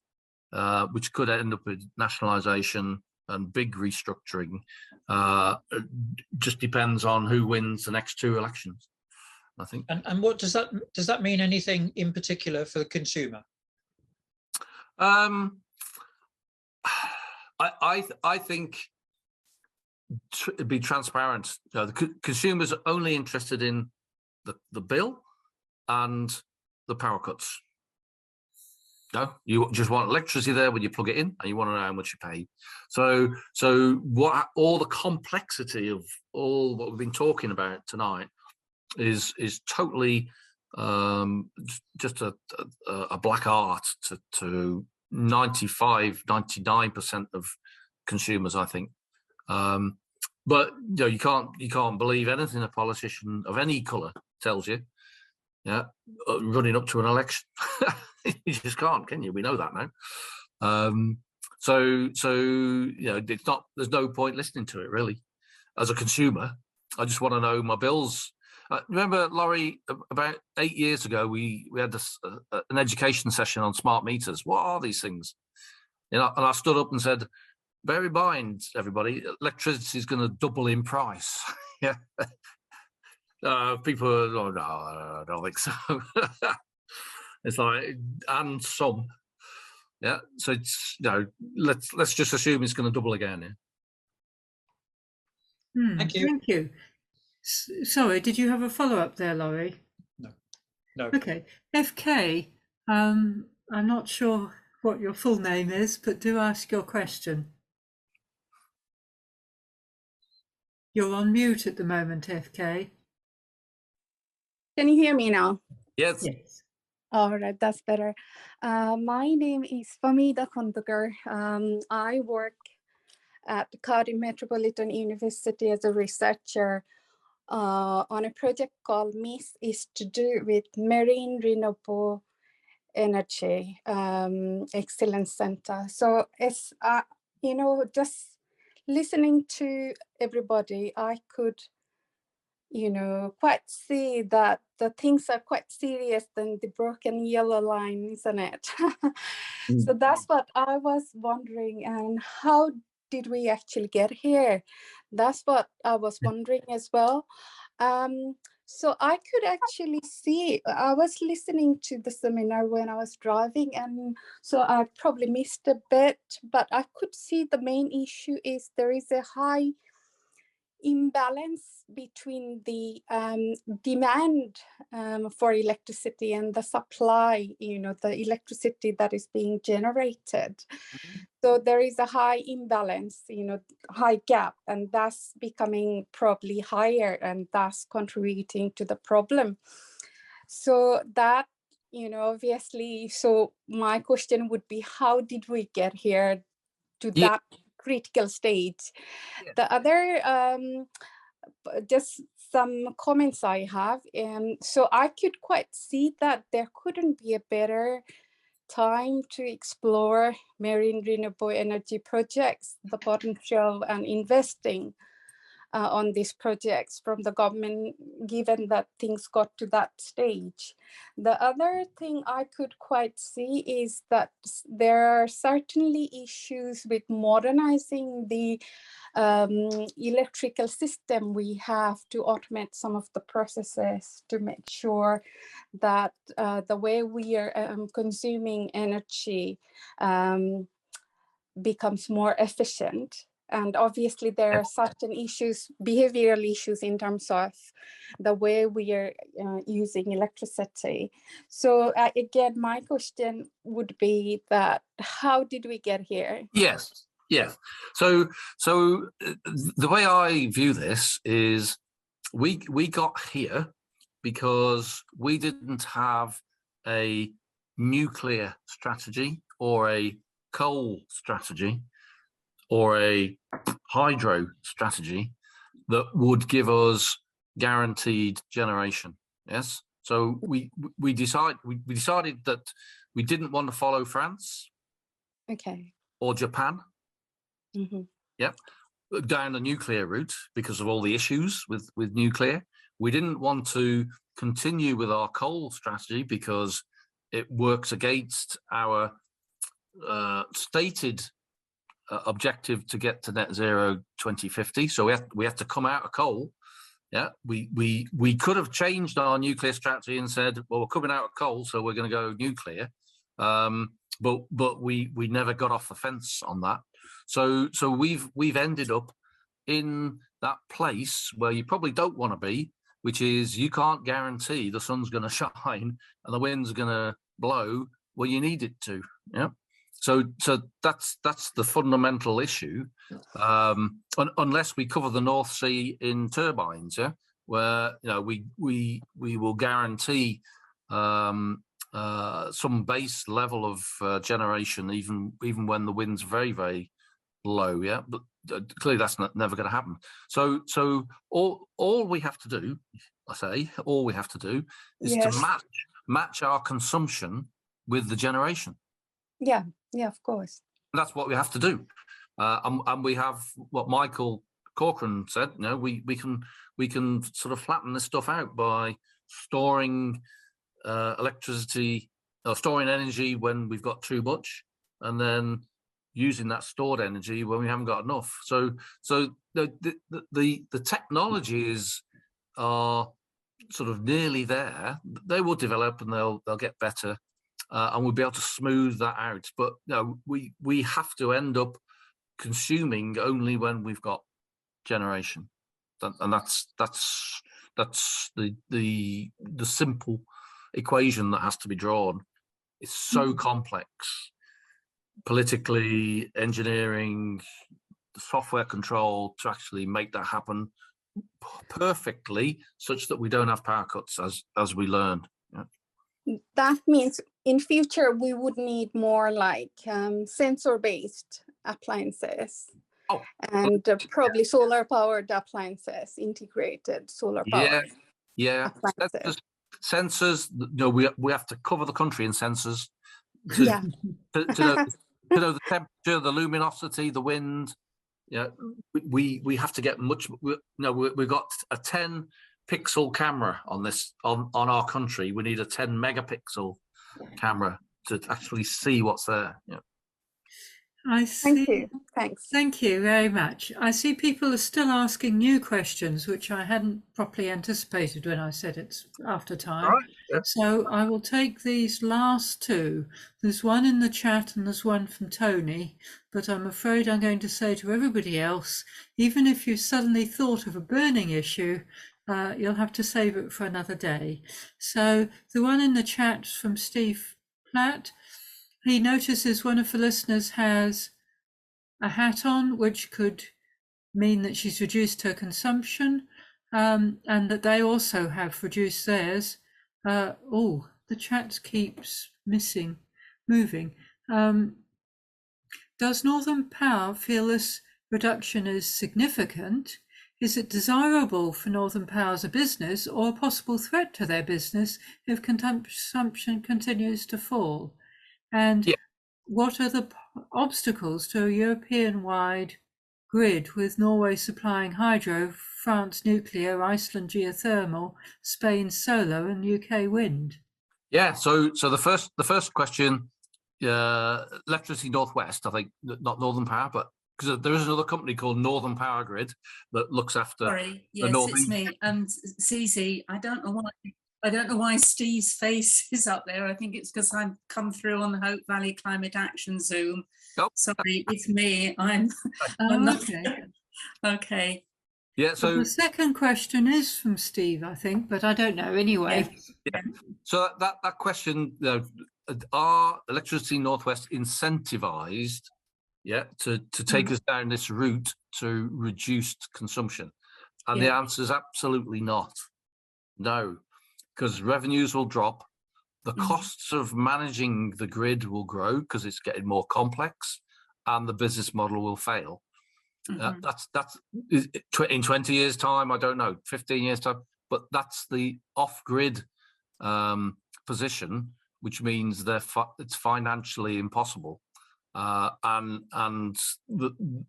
which could end up with nationalisation and big restructuring, just depends on who wins the next 2 elections, I think. And what does that mean? Anything in particular for the consumer? I think it'd be transparent. The consumers are only interested in the bill and the power cuts. No, you just want electricity there when you plug it in, and you want to know how much you pay. So what all the complexity of all what we've been talking about tonight is totally just a black art to 99% of consumers, I think. But you can't believe anything a politician of any colour tells you. Yeah, running up to an election, you just can't, can you? We know that now. So it's not. There's no point listening to it really. As a consumer, I just want to know my bills. Remember, Laurie, about 8 years ago, we had this an education session on smart meters. What are these things? And I stood up and said, bear in mind, everybody, electricity is going to double in price. Yeah. People are, oh, no, I don't think so. It's like, and some. Yeah, so it's, let's just assume it's going to double again. Yeah. Thank you. Thank you. Sorry, did you have a follow-up there, Laurie? No. Okay. FK, I'm not sure what your full name is, but do ask your question. You're on mute at the moment, FK. Can you hear me now? Yes. Yes. All right, that's better. My name is Famida Kondukar. I work at Cardiff Metropolitan University as a researcher on a project called MISS. Is to do with marine renewable energy excellence center. So it's just listening to everybody, I could quite see that the things are quite serious than the broken yellow line, isn't it? So that's what I was wondering, and how did we actually get here? That's what I was wondering as well. So I could actually see, I was listening to the seminar when I was driving, and so I probably missed a bit, but I could see the main issue is there is a high imbalance between the demand for electricity and the supply, the electricity that is being generated. So there is a high imbalance, high gap, and that's becoming probably higher, and that's contributing to the problem. So that, obviously, so my question would be, how did we get here to that critical stage? Yeah. The other, just some comments I have. So I could quite see that there couldn't be a better time to explore marine renewable energy projects, the potential and investing on these projects from the government, given that things got to that stage. The other thing I could quite see is that there are certainly issues with modernizing the electrical system. We have to automate some of the processes to make sure that the way we are consuming energy becomes more efficient. And obviously there are certain issues, behavioral issues in terms of the way we are using electricity. So again, my question would be that how did we get here? Yes. Yeah. So the way I view this is we got here because we didn't have a nuclear strategy or a coal strategy or a hydro strategy that would give us guaranteed generation. Yes. So we decided that we didn't want to follow France. Okay. Or Japan. Mm-hmm. Yep, down the nuclear route because of all the issues with nuclear. We didn't want to continue with our coal strategy because it works against our stated objective to get to net zero 2050. So we have to come out of coal. Yeah, we could have changed our nuclear strategy and said, well, we're coming out of coal, so we're going to go nuclear. But we never got off the fence on that. So we've ended up in that place where you probably don't want to be, which is you can't guarantee the sun's going to shine and the wind's going to blow where you need it to. Yeah. So that's the fundamental issue. Unless we cover the North Sea in turbines, yeah, where we will guarantee some base level of generation, even when the wind's very, very low. Yeah, but clearly that's never going to happen. So all we have to do, all we have to do is Yes. to match our consumption with the generation. Yeah, of course. And that's what we have to do. And we have what Michael Corcoran said. We can sort of flatten this stuff out by storing electricity or storing energy when we've got too much, and then using that stored energy when we haven't got enough. So the technologies are sort of nearly there, they will develop and they'll get better, and we'll be able to smooth that out. But no, we have to end up consuming only when we've got generation, and that's the simple equation that has to be drawn. It's so complex, politically, engineering, software control, to actually make that happen perfectly, such that we don't have power cuts as we learned. Yeah. That means in future we would need more like sensor-based appliances. Oh, and probably solar-powered appliances, integrated solar-powered appliances. Sensors. No, we have to cover the country in sensors to know the temperature, the luminosity, the wind. Yeah, we have to get much. We've got a 10 pixel camera on our country. We need a 10 megapixel camera to actually see what's there. Yeah. I see. Thank you. Thanks. Thank you very much. I see people are still asking new questions, which I hadn't properly anticipated when I said it's after time. All right. Yeah. So I will take these last two. There's one in the chat and there's one from Tony, but I'm afraid I'm going to say to everybody else, even if you suddenly thought of a burning issue, you'll have to save it for another day. So the one in the chat from Steve Platt, he notices one of the listeners has a hat on, which could mean that she's reduced her consumption, and that they also have reduced theirs. The chat keeps moving. Does Northern Power feel this reduction is significant? Is it desirable for Northern Power as a business, or a possible threat to their business if consumption continues to fall? And what are the obstacles to a European-wide grid, with Norway supplying hydro, France nuclear, Iceland geothermal, Spain solar, and UK wind? Yeah. So the first question, Electricity Northwest, I think, not Northern Power, but because there is another company called Northern Power Grid that looks after. Sorry, yes, it's me. And Cece, I don't know why Steve's face is up there. I think it's because I've come through on the Hope Valley Climate Action Zoom. Oh. Sorry, it's me. I'm not. Okay. Yeah. So the second question is from Steve, I think, but I don't know anyway. Yeah. So that question, are Electricity Northwest incentivized, to take us down this route to reduced consumption? And the answer is absolutely not. No. Because revenues will drop, the costs of managing the grid will grow because it's getting more complex, and the business model will fail. That's in 20 years' time, I don't know, 15 years' time, but that's the off-grid position, which means it's financially impossible, and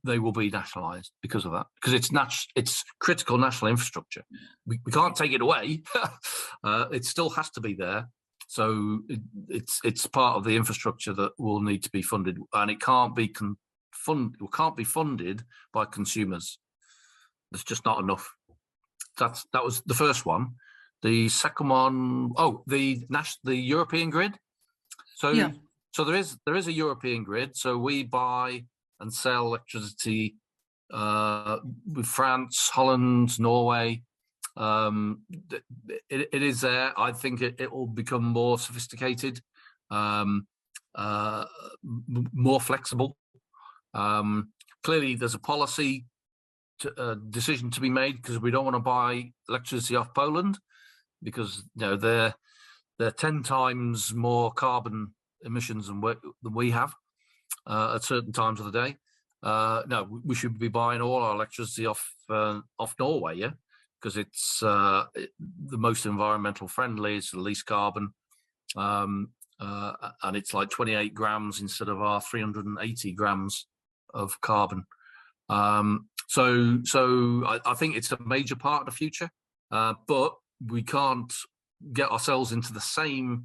they will be nationalised because of that, because it's critical national infrastructure. We can't take it away. It still has to be there. So it's part of the infrastructure that will need to be funded, and it can't be funded by consumers. There's just not enough. That was the first one. The second one, the European grid. So there is a European grid. So we buy and sell electricity with France, Holland, Norway. It is there. I think it will become more sophisticated, more flexible. Clearly, there's a policy decision to be made, because we don't want to buy electricity off Poland, because they're 10 times more carbon emissions than we have at certain times of the day. No, we should be buying all our electricity off Norway, because it's the most environmental friendly, it's the least carbon, and it's like 28 grams instead of our 380 grams of carbon. So I think it's a major part of the future, but we can't get ourselves into the same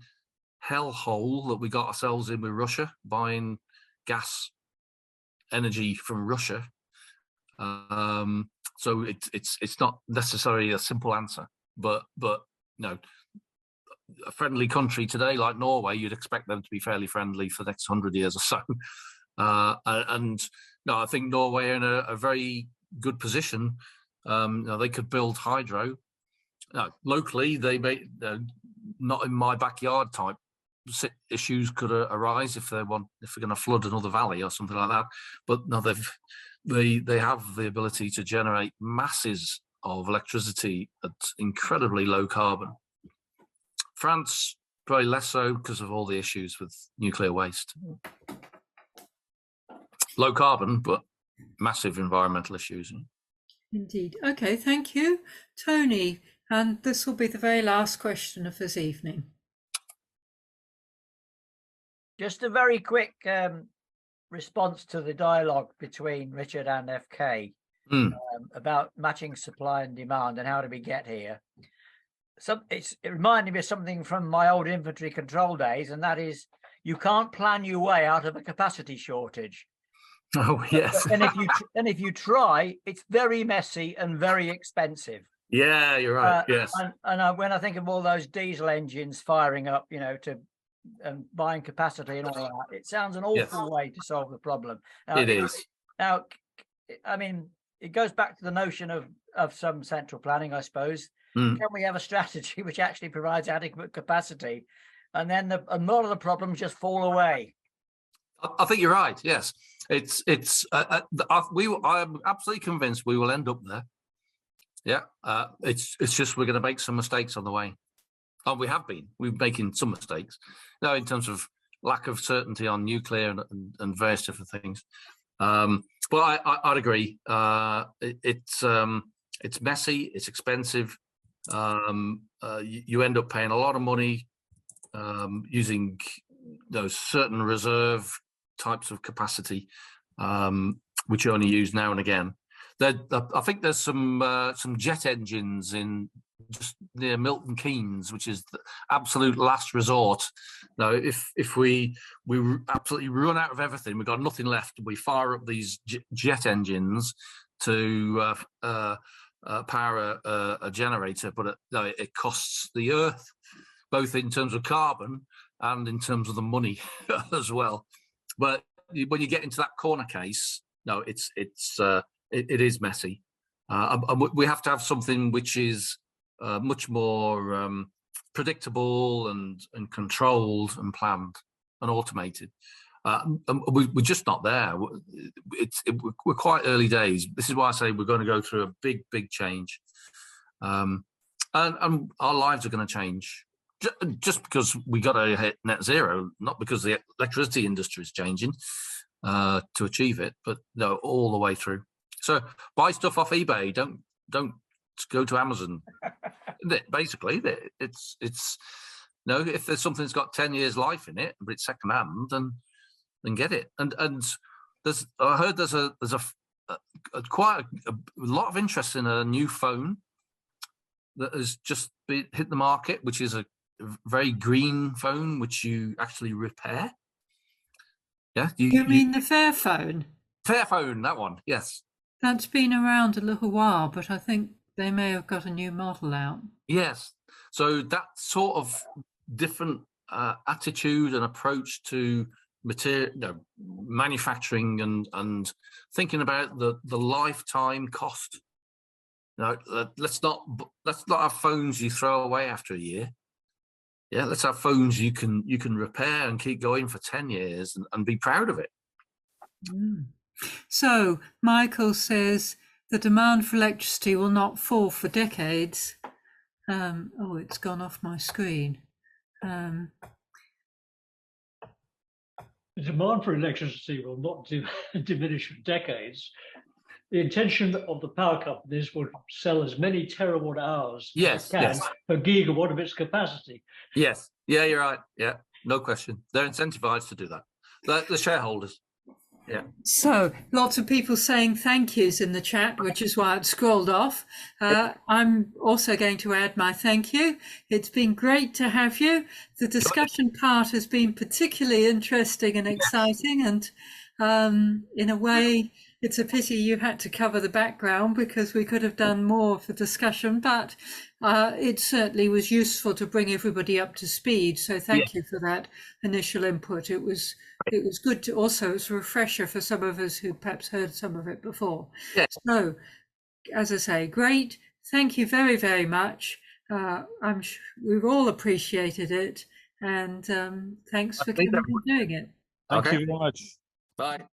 hellhole that we got ourselves in with Russia, buying gas energy from Russia. So it's not necessarily a simple answer, but a friendly country today like Norway, you'd expect them to be fairly friendly for the next 100 years or so. And no, I think Norway are in a very good position. They could build hydro. Locally, they may not in my backyard type issues could arise if they're going to flood another valley or something like that. But no, they have the ability to generate masses of electricity at incredibly low carbon. France, probably less so because of all the issues with nuclear waste. Low carbon, but massive environmental issues. Indeed. Okay, thank you. Tony, and this will be the very last question of this evening. Just a very quick response to the dialogue between Richard and FK about matching supply and demand and how do we get here. It reminded me of something from my old infantry control days, and that is you can't plan your way out of a capacity shortage. Oh yes. And if you try, it's very messy and very expensive. Yeah, you're right. Yes. And when I think of all those diesel engines firing up, and buying capacity and all that, it sounds an awful way to solve the problem. It is. Now, I mean, it goes back to the notion of some central planning, I suppose. Can we have a strategy which actually provides adequate capacity, and then a lot of the problems just fall away? I think you're right. Yes, I'm absolutely convinced we will end up there. Yeah, it's just we're going to make some mistakes on the way. Oh, we have been. We're making some mistakes now in terms of lack of certainty on nuclear and various different things. But I'd agree. It's messy. It's expensive. You end up paying a lot of money using those certain reserve types of capacity, which you only use now and again. I think there's some jet engines in just near Milton Keynes, which is the absolute last resort. Now, if we absolutely run out of everything, we've got nothing left, we fire up these jet engines to power a generator, but it costs the earth, both in terms of carbon and in terms of the money as well. But when you get into that corner case, no, it is messy. We have to have something which is much more predictable and controlled and planned and automated. And we're just not there. We're quite early days. This is why I say we're going to go through a big change, and our lives are going to change. Just because we got to hit net zero, not because the electricity industry is changing to achieve it, but no, all the way through. So buy stuff off eBay. Don't go to Amazon. Basically, it's if there's something that's got 10 years life in it, but it's second hand, then get it. And I heard there's quite a lot of interest in a new phone that has just hit the market, which is a very green phone, which you actually repair. Yeah, you mean the Fairphone? Fairphone, that one. Yes, that's been around a little while, but I think they may have got a new model out. Yes, so that sort of different attitude and approach to manufacturing and thinking about the lifetime cost. Let's not have phones you throw away after a year. Yeah, let's have phones you can repair and keep going for 10 years and be proud of it. So Michael says the demand for electricity will not fall for decades. Oh, it's gone off my screen. The demand for electricity will not diminish for decades. The intention of the power companies would sell as many terawatt hours as they can per gigawatt of its capacity. Yes. Yeah, you're right. Yeah, no question. They're incentivized to do that. The shareholders. Yeah. So lots of people saying thank yous in the chat, which is why it scrolled off. I'm also going to add my thank you. It's been great to have you. The discussion part has been particularly interesting and exciting, and in a way, it's a pity you had to cover the background, because we could have done more of the discussion, but it certainly was useful to bring everybody up to speed. So thank you for that initial input. It was good to also, it's a refresher for some of us who perhaps heard some of it before. So, as I say, great. Thank you very, very much. I'm sure we've all appreciated it, and thanks for coming and doing it. Thank you very much. Bye.